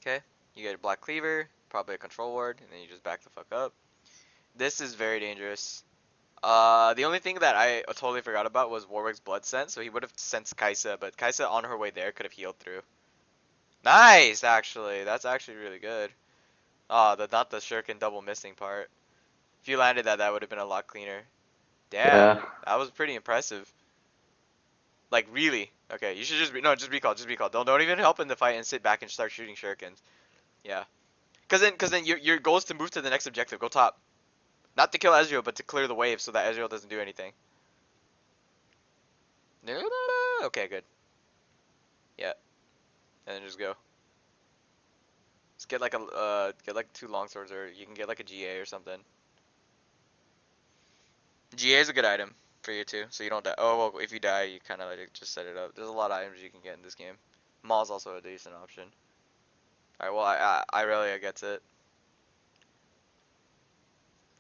Speaker 1: Okay, you get a Black Cleaver, probably a control ward, and then you just back the fuck up. This is very dangerous. The only thing that I totally forgot about was Warwick's Blood Sense, so he would have sensed Kai'Sa, but Kai'Sa on her way there could have healed through. Nice, actually. That's actually really good. Oh, not the shuriken double missing part. If you landed that, that would have been a lot cleaner. Damn,
Speaker 2: Yeah.
Speaker 1: that was pretty impressive. Like, really. Okay, you should no, just recall, just recall. Don't even help in the fight and sit back and start shooting shurikens. Yeah. Cause then your goal is to move to the next objective. Go top. Not to kill Ezreal, but to clear the wave so that Ezreal doesn't do anything. No, no, no. Okay, good. Yeah, and then just go. Just get like two longswords, or you can get like a GA or something. GA is a good item for you too, so you don't die. Oh well, if you die, you kind of like just set it up. There's a lot of items you can get in this game. Maul's also a decent option. All right, well Irelia gets it.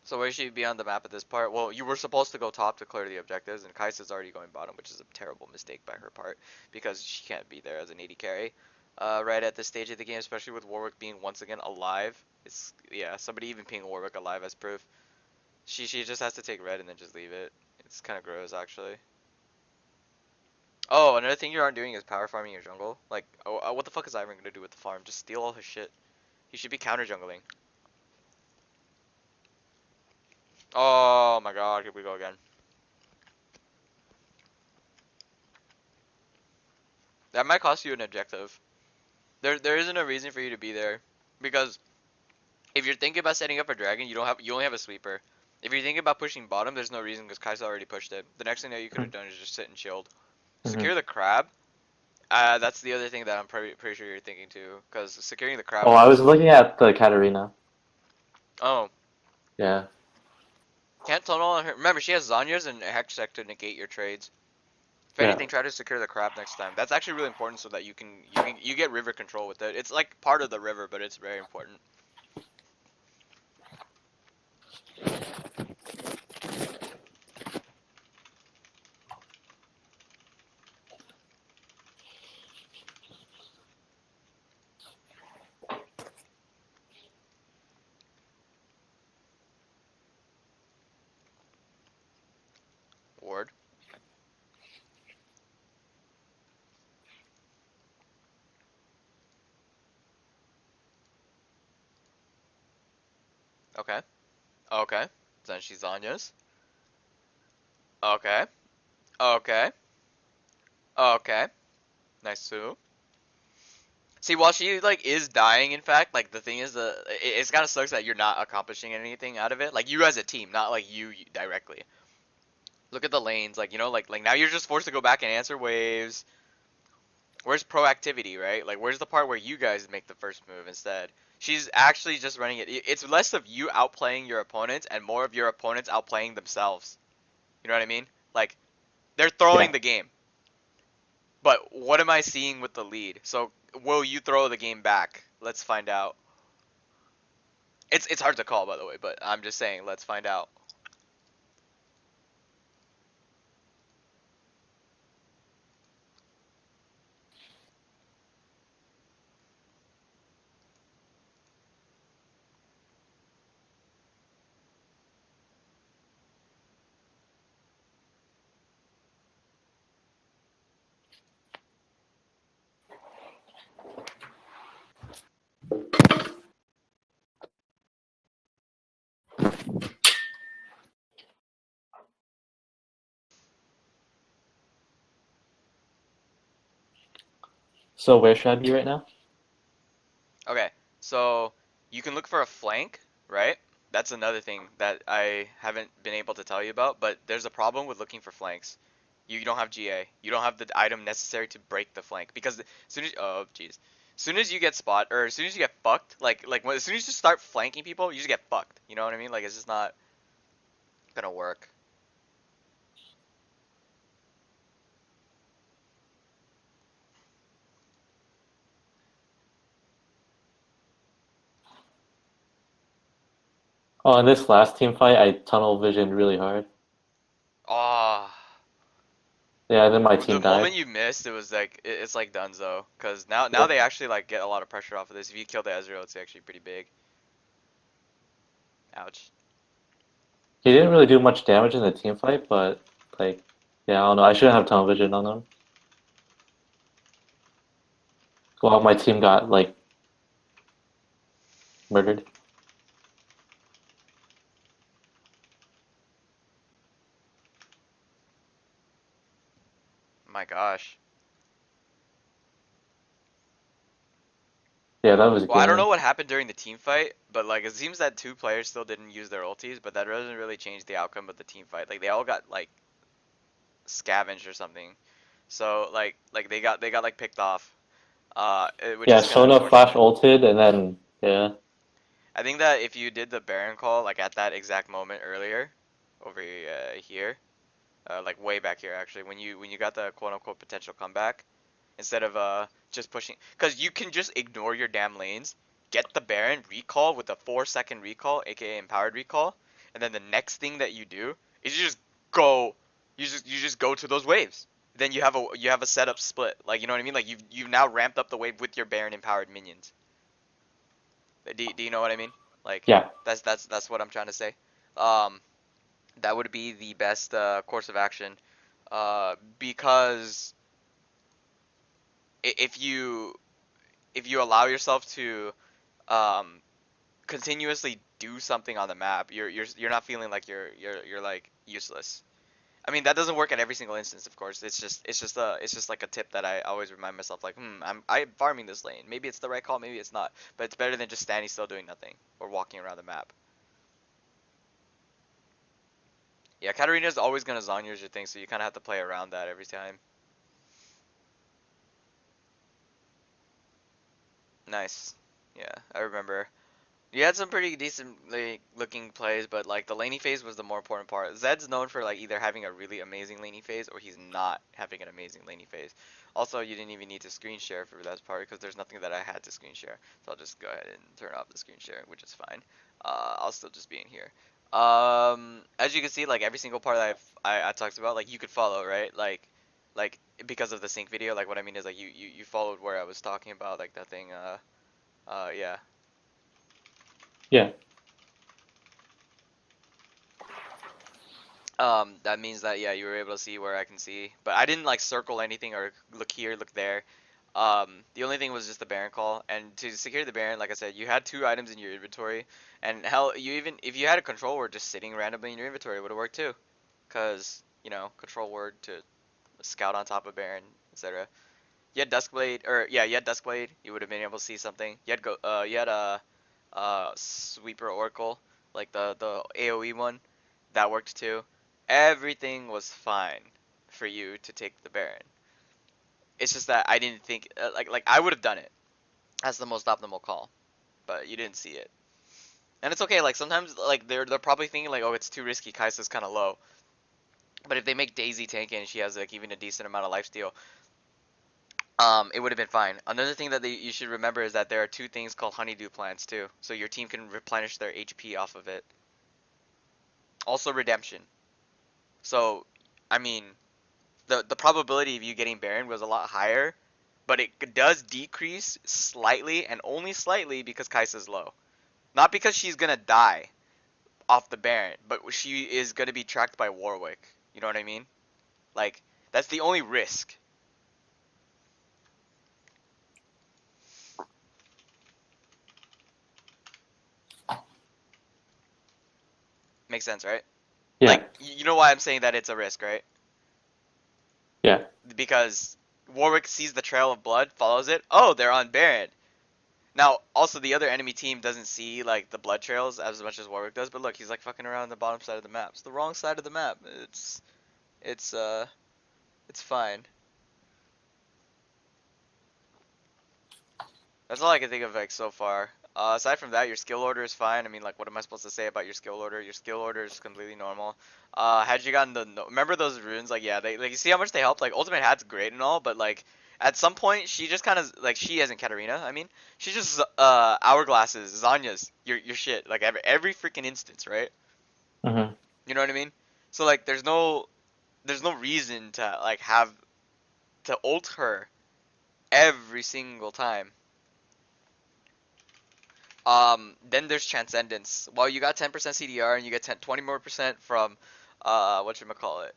Speaker 1: So where should you be on the map at this part? Well, you were supposed to go top to clear the objectives, and Kai'Sa's already going bottom, which is a terrible mistake by her part because she can't be there as an AD carry. Right at this stage of the game, especially with Warwick being once again alive. It's yeah, somebody even ping Warwick alive as proof. She just has to take red and then just leave it. It's kind of gross actually. Oh, another thing you aren't doing is power farming your jungle. Like, what the fuck is Ivern gonna do with the farm? Just steal all his shit. He should be counter jungling. Oh my god, here we go again. That might cost you an objective. There isn't a reason for you to be there, because if you're thinking about setting up a dragon, you only have a sweeper. If you're thinking about pushing bottom, there's no reason because Kai'Sa already pushed it. The next thing that you could have done is just sit and chilled.
Speaker 2: Mm-hmm.
Speaker 1: Secure the crab. That's the other thing that I'm pretty sure you're thinking too, because securing the crab
Speaker 2: Oh,
Speaker 1: is
Speaker 2: I was
Speaker 1: also.
Speaker 2: looking at the Katarina.
Speaker 1: Oh,
Speaker 2: Yeah.
Speaker 1: can't tunnel on her. Remember, she has Zanya's and Hextech to negate your trades. If
Speaker 2: Yeah.
Speaker 1: anything, try to secure the crab next time. That's actually really important so that you get river control with it. It's like part of the river, but it's very important. Ward. Okay. Okay. Then she's Zanya's. Okay. Okay. Okay. Nice too. See, while she like is dying, in fact, like the thing is, it's kind of sucks that you're not accomplishing anything out of it. Like you as a team, not like you directly. Look at the lanes, like like now you're just forced to go back and answer waves. Where's proactivity, right? Like where's the part where you guys make the first move instead? She's actually just running it. It's less of you outplaying your opponents and more of your opponents outplaying themselves. You know what I mean? Like they're
Speaker 2: Yeah.
Speaker 1: throwing the game. But what am I seeing with the lead? So will you throw the game back? Let's find out. It's hard to call, by the way, but I'm just saying, let's find out.
Speaker 2: So where should I be right now?
Speaker 1: Okay, so you can look for a flank, right? That's another thing that I haven't been able to tell you about, but there's a problem with looking for flanks. You don't have GA. You don't have the item necessary to break the flank because as soon as oh jeez, as soon as you get spot or as soon as you get fucked, as soon as you start flanking people, you just get fucked. You know what I mean? Like it's just not gonna work.
Speaker 2: Oh, in this last team fight, I tunnel visioned really hard.
Speaker 1: Ah,
Speaker 2: Yeah, and then my
Speaker 1: the
Speaker 2: team
Speaker 1: moment
Speaker 2: died.
Speaker 1: you missed, it was like it's like Dunzo, because now they actually like get a lot of pressure off of this. If you kill the Ezreal, it's actually pretty big. Ouch.
Speaker 2: He didn't really do much damage in the team fight, but like, yeah, I don't know. I shouldn't have tunnel vision on him. Well, my team got like murdered.
Speaker 1: My gosh.
Speaker 2: Yeah, that was
Speaker 1: Well, I don't know
Speaker 2: game.
Speaker 1: what happened during the team fight, but like it seems that two players still didn't use their ultis, but that doesn't really change the outcome of the team fight. Like they all got like scavenged or something. So like they got like picked off. Which
Speaker 2: Yeah,
Speaker 1: is kind of
Speaker 2: Shona flash
Speaker 1: unfortunate.
Speaker 2: ulted, and then yeah,
Speaker 1: I think that if you did the Baron call like at that exact moment earlier, over here, like way back here actually, when you got the quote unquote potential comeback, instead of just pushing, because you can just ignore your damn lanes, get the Baron, recall with a 4-second recall, aka empowered recall, and then the next thing that you do is you just go, you just go to those waves. Then you have a setup split, like you know what I mean? Like you've now ramped up the wave with your Baron empowered minions. Do you know what I mean? Like
Speaker 2: yeah,
Speaker 1: that's what I'm trying to say. Um, that would be the best course of action, because if you allow yourself to um, continuously do something on the map, you're not feeling like you're like useless. I mean that doesn't work at every single instance, of course. It's just like a tip that I always remind myself like, I'm farming this lane. Maybe it's the right call, maybe it's not, but it's better than just standing still doing nothing or walking around the map. Yeah, Katarina's always gonna Zhonya's your thing, so you kind of have to play around that every time. Nice. Yeah, I remember. You had some pretty decently looking plays, but like the laning phase was the more important part. Zed's known for like either having a really amazing laning phase or he's not having an amazing laning phase. Also, you didn't even need to screen share for that part because there's nothing that I had to screen share. So I'll just go ahead and turn off the screen share, which is fine. I'll still just be in here. As you can see, like every single part that I talked about, like you could follow, right? Like because of the sync video. Like what I mean is like you followed where I was talking about, like that thing. Yeah.
Speaker 2: yeah.
Speaker 1: That means that yeah, you were able to see where I can see, but I didn't like circle anything or look here, look there. The only thing was just the Baron call, and to secure the Baron, like I said, you had two items in your inventory, and hell, you even if you had a control word just sitting randomly in your inventory, it would have worked too, cause control word to scout on top of Baron, etc. You had Duskblade, or yeah, you had Duskblade, you would have been able to see something. You had a Sweeper Oracle, like the AOE one, that worked too. Everything was fine for you to take the Baron. It's just that I didn't think like I would have done it as the most optimal call, but you didn't see it. And it's okay. Like sometimes like they're probably thinking like, oh, it's too risky. Kai'Sa's kind of low. But if they make Daisy tank and she has like even a decent amount of lifesteal, it would have been fine. Another thing that you should remember is that there are two things called honeydew plants too, so your team can replenish their HP off of it. Also redemption. So, I mean, the probability of you getting Baron was a lot higher, but it does decrease slightly and only slightly because Kai'Sa's low. Not because she's gonna die off the Baron, but she is gonna be tracked by Warwick. You know what I mean? Like that's the only risk. Makes sense, right?
Speaker 2: Yeah.
Speaker 1: Like, you know why I'm saying that it's a risk, right?
Speaker 2: Yeah.
Speaker 1: Because Warwick sees the trail of blood, follows it. Oh, they're on Baron. Now, also the other enemy team doesn't see like the blood trails as much as Warwick does, but look, he's like fucking around the bottom side of the map. It's the wrong side of the map. It's it's fine. That's all I can think of like so far. Aside from that, your skill order is fine. I mean, like, what am I supposed to say about your skill order? Your skill order is completely normal. Had you gotten the remember those runes? Like, yeah, they like you see how much they helped. Like, Ultimate Hat's great and all, but like at some point she just kind of like she isn't Katarina. I mean, she just hourglasses, Zanya's your shit. Like every freaking instance, right?
Speaker 2: Hmm.
Speaker 1: You know what I mean? So like, there's no reason to like have to ult her every single time. Then there's Transcendence. Well, you got 10% CDR and you get 20 more percent from, whatchamacallit,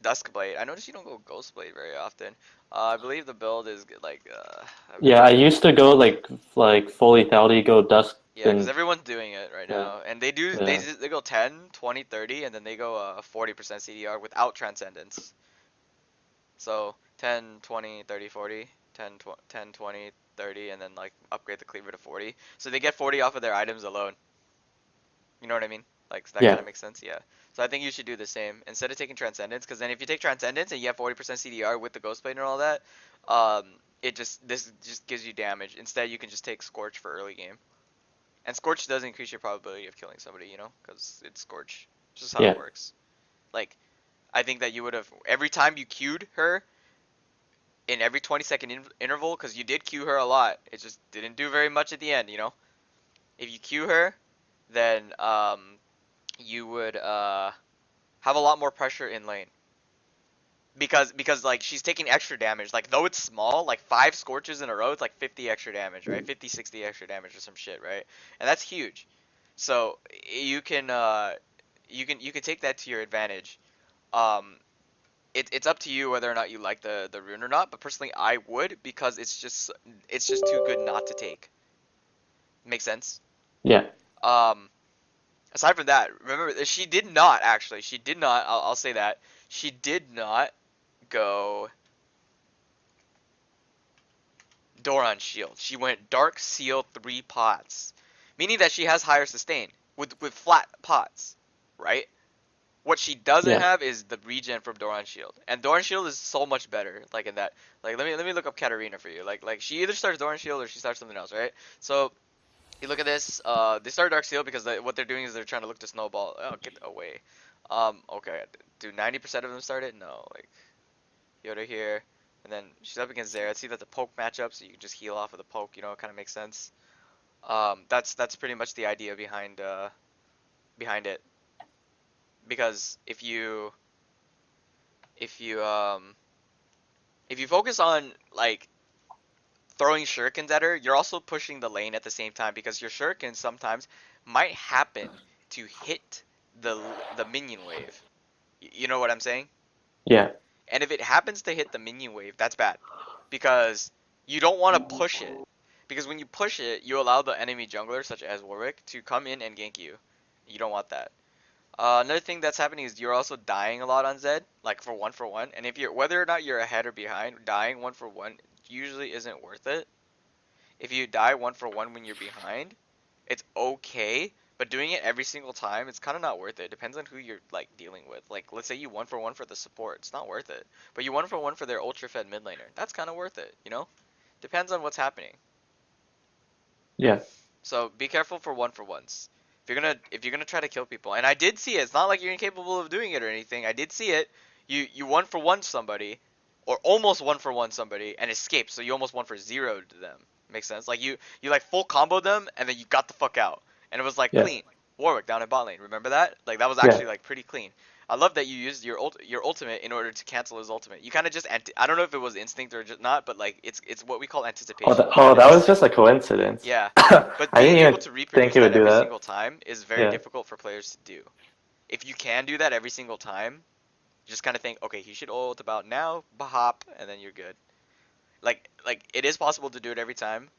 Speaker 1: Duskblade. I notice you don't go Ghostblade very often. I believe the build is like,
Speaker 2: Yeah, I used to go like full lethality, go dusk,
Speaker 1: yeah, because
Speaker 2: then
Speaker 1: everyone's doing it right
Speaker 2: yeah,
Speaker 1: now. And they do,
Speaker 2: yeah,
Speaker 1: they go 10, 20, 30, and then they go 40% CDR without Transcendence. So 10, 20, 30, 40, 10, 10, 20, 30, and then like upgrade the cleaver to 40. So they get 40 off of their items alone. You know what I mean? Like, so that kind
Speaker 2: yeah,
Speaker 1: of makes sense. Yeah. So I think you should do the same instead of taking Transcendence, because then if you take Transcendence and you have 40% CDR with the Ghostblade and all that, um, this just gives you damage. Instead, you can just take Scorch for early game, and Scorch does increase your probability of killing somebody. You know, because it's Scorch. It's just how it
Speaker 2: yeah,
Speaker 1: works. Like, I think that you would have every time you queued her in every 20-second interval, because you did queue her a lot. It just didn't do very much at the end. You know, if you queue her, then you would have a lot more pressure in lane because like she's taking extra damage, like though it's small, like 5 scorches in a row, it's like 50 extra damage, right? 50, 60 extra damage or some shit, right? And that's huge. So you can you can take that to your advantage. um it's up to you whether or not you like the rune or not, but personally I would, because it's just too good not to take. Make sense?
Speaker 2: yeah,
Speaker 1: um Aside from that, remember she did not actually. She did not. I'll say that she did not go Doran Shield. She went Dark Seal 3 pots, meaning that she has higher sustain with flat pots, right? What she doesn't
Speaker 2: yeah,
Speaker 1: have is the regen from Doran Shield, and Doran Shield is so much better. Like in that, like let me look up Katarina for you. Like she either starts Doran Shield or she starts something else, right? So you look at this. They start Dark Seal because what they're doing is they're trying to look to snowball. Oh, get away. Okay. Do 90% of them start it? No. Like Yoda here, and then she's up against Zera. See, that's a poke matchup, so you can just heal off of the poke. You know, it kind of makes sense. That's pretty much the idea behind it. Because if you um if you focus on like throwing shurikens at her, you're also pushing the lane at the same time, because your shurikens sometimes might happen to hit the minion wave. You know what I'm saying?
Speaker 2: yeah,
Speaker 1: And if it happens to hit the minion wave, that's bad, because you don't want to push it. Because when you push it, you allow the enemy jungler, such as Warwick, to come in and gank you. You don't want that. Another thing that's happening is you're also dying a lot on Zed, like for one. And if you're whether or not you're ahead or behind, dying 1 for 1 usually isn't worth it. If you die 1 for 1 when you're behind, it's okay, but doing it every single time, it's kind of not worth it. It depends on who you're like dealing with. Like, let's say you 1 for 1 for the support, it's not worth it. But you 1 for 1 for their ultra fed mid laner, that's kind of worth it. You know, depends on what's happening.
Speaker 2: yeah,
Speaker 1: So be careful for 1 for 1s. If you're gonna try to kill people, and I did see it. It's not like you're incapable of doing it or anything. I did see it. You 1 for 1 somebody, or almost 1 for 1 somebody, and escaped. So you almost 1 for 0 to them. Makes sense. Like you like full combo them, and then you got the fuck out, and it was like
Speaker 2: yeah,
Speaker 1: clean. Warwick down in bot lane. Remember that? Like that was
Speaker 2: yeah.
Speaker 1: actually like pretty clean. I love that you used your ultimate in order to cancel his ultimate. You kind of just I don't know if it was instinct or just not, but like it's what we call
Speaker 2: Oh,
Speaker 1: anticipation. You
Speaker 2: oh,
Speaker 1: kind of
Speaker 2: that was
Speaker 1: just like,
Speaker 2: just a coincidence.
Speaker 1: yeah,
Speaker 2: I
Speaker 1: but
Speaker 2: didn't
Speaker 1: being able
Speaker 2: even
Speaker 1: to
Speaker 2: think
Speaker 1: reproduce
Speaker 2: it
Speaker 1: that
Speaker 2: would do
Speaker 1: every
Speaker 2: that.
Speaker 1: single time is very
Speaker 2: Yeah,
Speaker 1: difficult for players to do. If you can do that every single time, just kind of think, okay, he should ult about now, hop, and then you're good. Like it is possible to do it every time.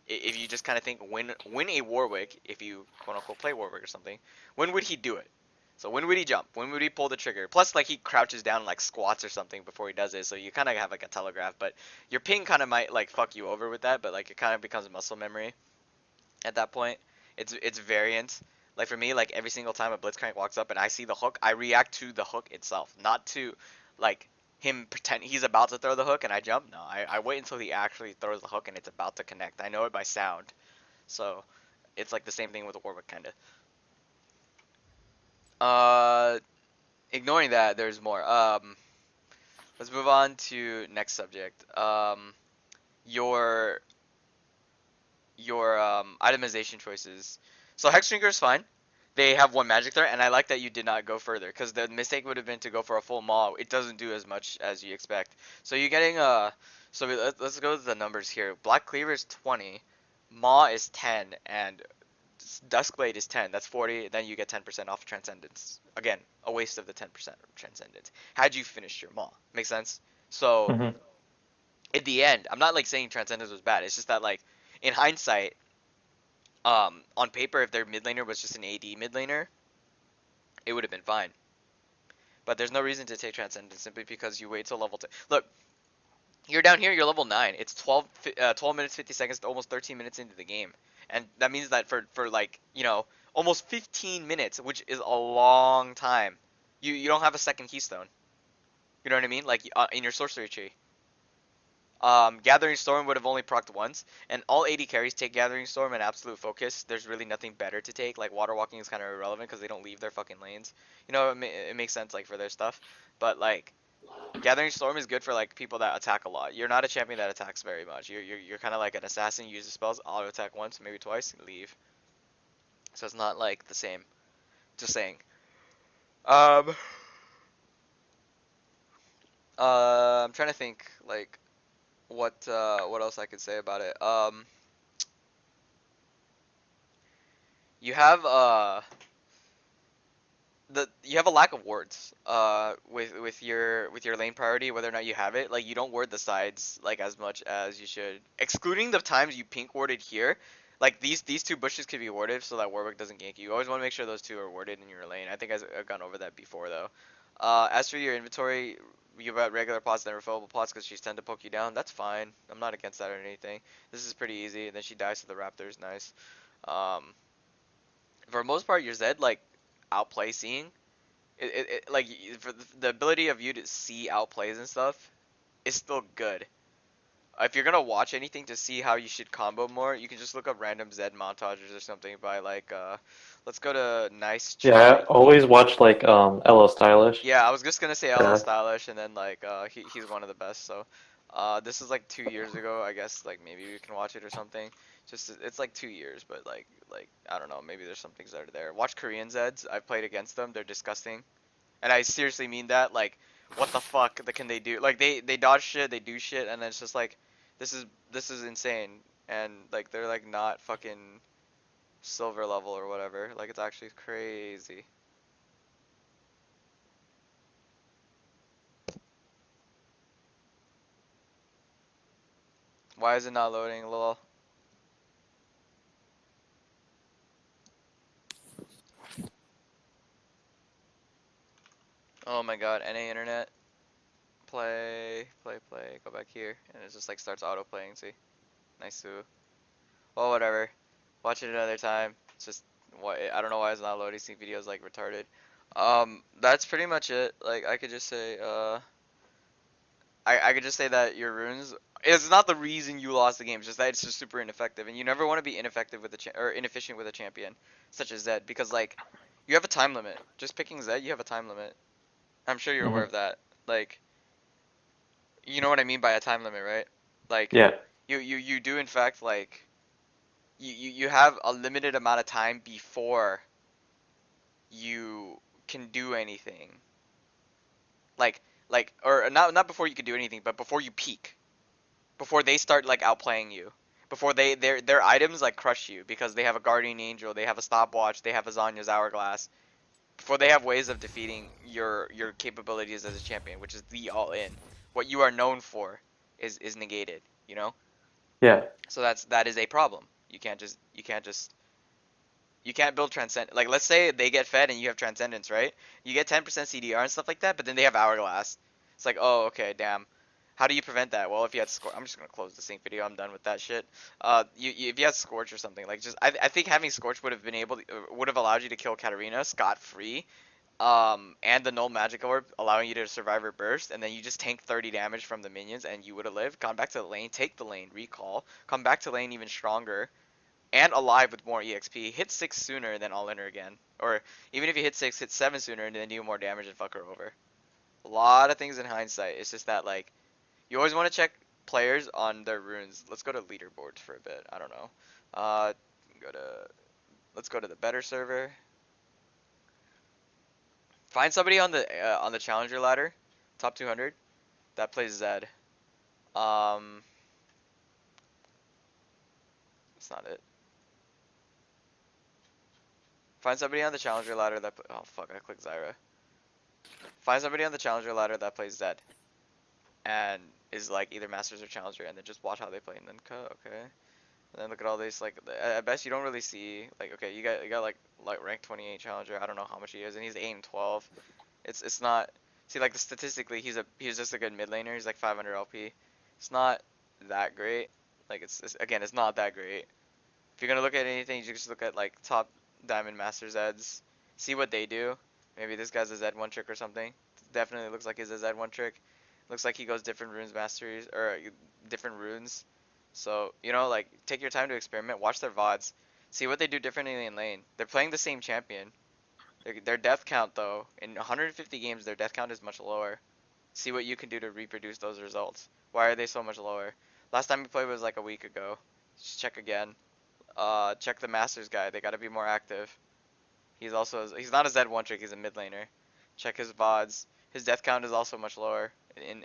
Speaker 1: if you just kind of think when a Warwick, if you quote unquote play Warwick or something, when would he do it? So when would he jump? When would he pull the trigger? Plus, like he crouches down like squats or something before he does it, so you kind of have like a telegraph. But your ping kind of might like fuck you over with that, but like it kind of becomes muscle memory at that point. It's variant. Like for me, like every single time a Blitzcrank walks up and I see the hook, I react to the hook itself, not to like him pretend he's about to throw the hook and I jump. No, I wait until he actually throws the hook and it's about to connect. I know it by sound. So it's like the same thing with the Warwick kinda. Uh Ignoring that, there's more. Let's move on to next subject. Your itemization choices. So Hexdrinker is fine. They have one magic threat, and I like that you did not go further, because the mistake would have been to go for a full Maw. It doesn't do as much as you expect. So you're getting so let's go to the numbers here. Black Cleaver is 20, Maw is 10, and Duskblade is 10. That's 40. Then you get 10% off Transcendence. Again, a waste of the 10% of Transcendence. Had you finished your Maw, make sense? So
Speaker 2: Mm-hmm.
Speaker 1: at the end, I'm not like saying Transcendence was bad. It's just that like in hindsight, on paper, if their mid laner was just an AD mid laner, it would have been fine. But there's no reason to take Transcendence simply because you wait till level 10. Look, you're down here, you're level 9. It's 12 minutes, 50 seconds, to almost 13 minutes into the game. And that means that for like, almost 15 minutes, which is a long time, you don't have a second keystone. You know what I mean? Like, in your sorcery tree. Gathering Storm would have only procced once, and all AD carries take Gathering Storm and Absolute Focus. There's really nothing better to take. Like Water Walking is kind of irrelevant because they don't leave their fucking lanes. It makes sense like for their stuff, but like Gathering Storm is good for like people that attack a lot. You're not a champion that attacks very much. You're kind of like an assassin. You use the spells, auto attack once, maybe twice, and leave. So it's not like the same. Just saying. Um. I'm trying to think like what else I could say about it. You have you have a lack of wards with your lane priority, whether or not you have it. Like you don't ward the sides like as much as you should, excluding the times you pink warded here. Like these two bushes could be warded so that Warwick doesn't gank you. You always want to make sure those two are warded in your lane. I think I've gone over that before though. As for your inventory, you have regular pots and refillable pots because she's tend to poke you down. That's fine. I'm not against that or anything. This is pretty easy. And then she dies to the Raptors. Nice. Um, for the most part, your Zed like outplay seeing like for the ability of you to see outplays and stuff is still good. If you're gonna watch anything to see how you should combo more, you can just look up random Zed montages or something by like let's go to Nice
Speaker 2: Yeah, I
Speaker 1: Chai.
Speaker 2: always watch like LO Stylish.
Speaker 1: Yeah, I was just gonna say LL
Speaker 2: Yeah.
Speaker 1: Stylish, and then like he's one of the best. So this is like 2 years ago. I guess like maybe you can watch it or something. Just it's like 2 years, but like I don't know. Maybe there's some things that are there. Watch Korean Zeds. I've played against them. They're disgusting. And I seriously mean that. Like, what the fuck can they do? Like, they dodge shit, they do shit, and then it's just like, this is insane. And like, they're like not fucking silver level or whatever. Like, it's actually crazy. Why is it not loading, lol? Oh my god, NA internet. Play, play, play. Go back here, and it just like starts auto playing. See, nice too. Well, whatever. Watch it another time. It's just why I don't know why it's not loading. Sync videos like retarded. That's pretty much it. Like I could just say, I could just say that your runes is not the reason you lost the game. It's just that it's just super ineffective, and you never want to be ineffective with or inefficient with a champion such as Zed because like you have a time limit. Just picking Zed, you have a time limit. I'm sure you're aware
Speaker 2: Hmm.
Speaker 1: of that. Like you know what I mean by a time limit, right? Like
Speaker 2: Yeah.
Speaker 1: you do in fact like you have a limited amount of time before you can do anything. Like or not before you can do anything, but before you peak. Before they start like outplaying you. Before their items like crush you because they have a guardian angel, they have a stopwatch, they have a Zanya's hourglass. Before they have ways of defeating your capabilities as a champion, which is the all in. What you are known for is negated, you know?
Speaker 2: Yeah.
Speaker 1: So that is a problem. You can't build transcend, like let's say they get fed and you have transcendence, right? You get 10% CDR and stuff like that, but then they have hourglass. It's like, oh, okay, damn. How do you prevent that? Well, if you had scorch, I'm just gonna close the sync video. I'm done with that shit. If you had scorch or something, like just I think having scorch would have been able to, would have allowed you to kill Katarina scot free. And the null magic orb allowing you to survive her burst, and then you just tank 30 damage from the minions, and you would have lived. Gone back to the lane, take the lane, recall, come back to lane even stronger, and alive with more EXP. Hit 6 sooner than all in her again. Or even if you hit 6, hit 7 sooner and then do more damage and fuck her over. A lot of things in hindsight. It's just that, like, you always want to check players on their runes. Let's go to leaderboards for a bit. I don't know. Uh, go to, let's go to the better server. Find somebody on the challenger ladder, top 200, that plays Zed. Um, that's not it. Find somebody on the challenger ladder that, oh fuck, I clicked Zyra. Find somebody on the challenger ladder that plays Zed and is like either masters or challenger, and then just watch how they play and then cut. Okay, and then look at all these, like, at best you don't really see, like, okay, you got like rank 28 challenger. I don't know how much he is, and he's 8 and 12. It's not, see, like, statistically he's just a good mid laner. He's like 500 LP. It's not that great. Like, again, it's not that great. If you're gonna look at anything, you just look at like top diamond master Zeds, see what they do. Maybe this guy's a Zed one trick or something. Definitely looks like he's a Zed one trick. Looks like he goes different runes masteries, or different runes. So, like, take your time to experiment. Watch their VODs. See what they do differently in lane. They're playing the same champion. Their death count, though, in 150 games, their death count is much lower. See what you can do to reproduce those results. Why are they so much lower? Last time we played was like a week ago. Just check again. Check the Masters guy. They gotta be more active. He's not a Z one trick. He's a mid laner. Check his VODs. His death count is also much lower in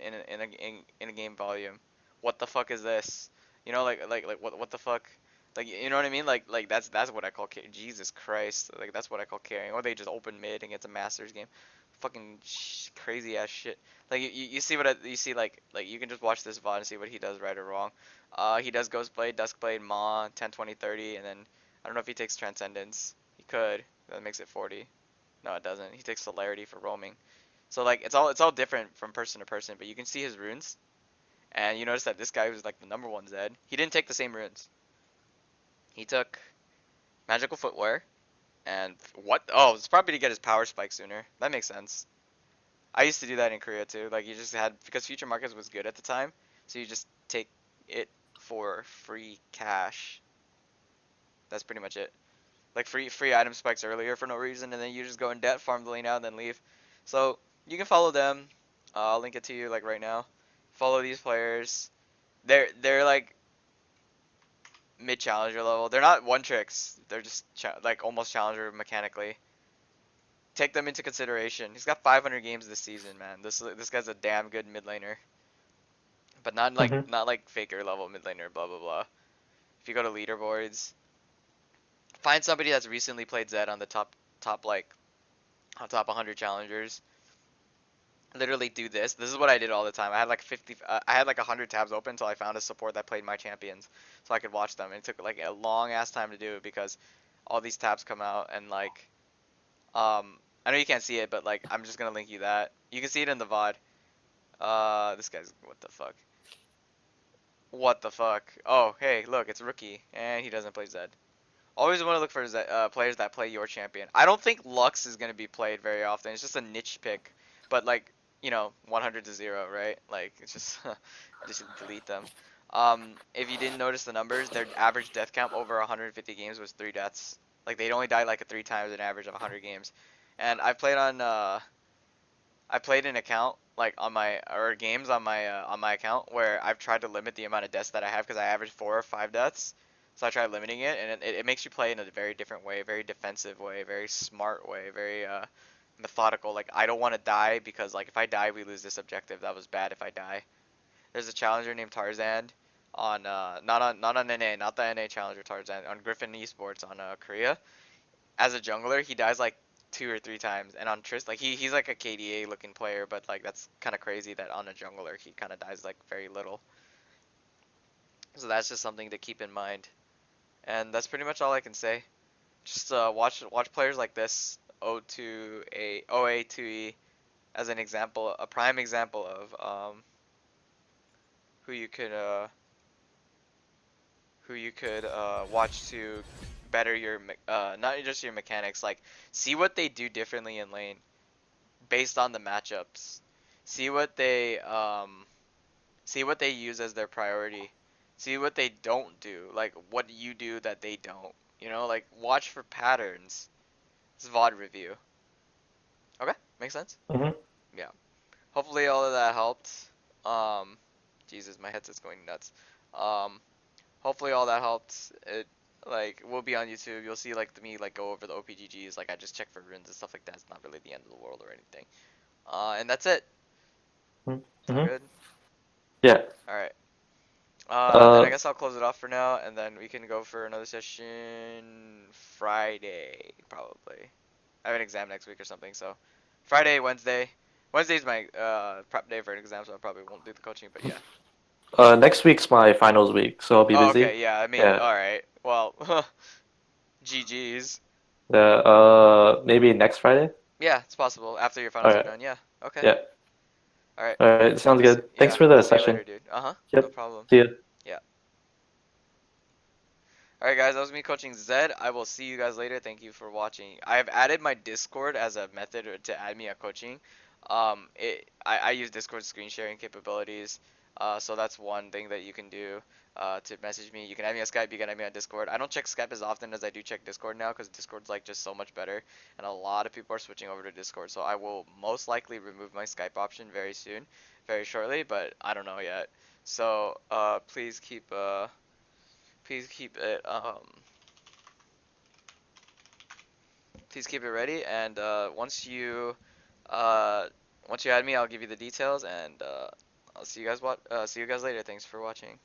Speaker 1: a game volume. What the fuck is this? What the fuck? Like, you know what I mean? Like that's what I call Jesus Christ. Like, that's what I call carrying. Or they just open mid and get a Masters game. Fucking crazy ass shit. Like, you see you see, like you can just watch this VOD and see what he does right or wrong. He does Ghostblade, Duskblade, Maw, 10, 20, 30, and then I don't know if he takes Transcendence. He could. That makes it 40. No, it doesn't. He takes Celerity for roaming. So, like, it's all different from person to person, but you can see his runes, and you notice that this guy was like the number one Zed. He didn't take the same runes. He took Magical Footwear, and what? Oh, it's probably to get his power spike sooner. That makes sense. I used to do that in Korea too. Like, you just had, because Future Markets was good at the time, so you just take it for free cash. That's pretty much it. Like, free item spikes earlier for no reason, and then you just go in debt, farm the lane out, and then leave. So you can follow them. I'll link it to you like right now. Follow these players. They're like mid challenger level. They're not one tricks. They're just like almost challenger mechanically. Take them into consideration. He's got 500 games this season, man. This guy's a damn good mid laner, but
Speaker 2: Hmm.
Speaker 1: not like faker level mid laner. Blah blah blah. If you go to leaderboards, find somebody that's recently played Zed on the top like on top 100 challengers. Literally do this. This is what I did all the time. I had like 50, I had like 100 tabs open until I found a support that played my champions, so I could watch them. And it took like a long ass time to do it because all these tabs come out and like, I know you can't see it, but like I'm just gonna link you that. You can see it in the VOD. This guy's, what the fuck? What the fuck? Oh, hey, look, it's Rookie, and he doesn't play Zed. Always want to look for players that play your champion. I don't think Lux is gonna be played very often. It's just a niche pick, but like, 100 to 0, right? Like, it's just just delete them. If you didn't notice the numbers, their average death count over 150 games was 3 deaths. Like, they'd only died like 3 times an average of 100 games. And I played an account like on my or games on my account where I've tried to limit the amount of deaths that I have because I average 4 or 5 deaths. So I tried limiting it, and it makes you play in a very different way, very defensive way, very smart way, very methodical. Like, I don't want to die because, like, if I die, we lose this objective. That was bad if I die. There's a challenger named Tarzan on not on NA, not the NA challenger Tarzan, on Griffin Esports on Korea. As a jungler, he dies like 2 or 3 times, and on Trist, like, he's like a KDA looking player, but like that's kind of crazy that on a jungler he kind of dies like very little. So that's just something to keep in mind. And that's pretty much all I can say. Just watch players like this, O2A, OA2E, as an example, a prime example of who you could watch to better your not just your mechanics, like see what they do differently in lane based on the matchups. See what they use as their priority. See what they don't do, like what you do that they don't. You know, like watch for patterns. It's VOD review. Okay, makes sense.
Speaker 2: Hmm.
Speaker 1: Yeah. Hopefully all of that helped. Um, Jesus, my headset's going nuts. Um, hopefully all that helped. It like will be on YouTube. You'll see like me like go over the OPGGs. Like I just check for runes and stuff like that. It's not really the end of the world or anything. And that's it. Sound
Speaker 2: Hmm.
Speaker 1: good?
Speaker 2: Yeah.
Speaker 1: All right. Then I
Speaker 2: Uh,
Speaker 1: guess I'll close it off for now, and then we can go for another session Friday probably. I have an exam next week or something, so Friday, Wednesday. Wednesday's my prep day for an exam, so I probably won't do the coaching, but yeah.
Speaker 2: Next week's my finals week, so I'll be
Speaker 1: Oh,
Speaker 2: busy.
Speaker 1: okay, yeah. I mean,
Speaker 2: Yeah.
Speaker 1: all right. Well, GG's.
Speaker 2: Yeah. Maybe next Friday.
Speaker 1: Yeah, it's possible after your
Speaker 2: All
Speaker 1: finals are
Speaker 2: right.
Speaker 1: done. Yeah. Okay.
Speaker 2: Yeah.
Speaker 1: All right.
Speaker 2: All right. Sounds good. Thanks
Speaker 1: Yeah,
Speaker 2: for the
Speaker 1: I'll see you
Speaker 2: session.
Speaker 1: later, dude. Uh-huh. No
Speaker 2: Yep.
Speaker 1: problem.
Speaker 2: See you.
Speaker 1: Yeah. All right, guys. That was me coaching Zed. I will see you guys later. Thank you for watching. I have added my Discord as a method to add me at coaching. I use Discord screen sharing capabilities. So that's one thing that you can do. To message me. You can add me on Skype. You can add me on Discord. I don't check Skype as often as I do check Discord now because Discord's like just so much better, and a lot of people are switching over to Discord. So I will most likely remove my Skype option very soon, very shortly, but I don't know yet. So please keep it please keep it ready, and uh once you add me, I'll give you the details, and I'll see you guys later. Thanks for watching.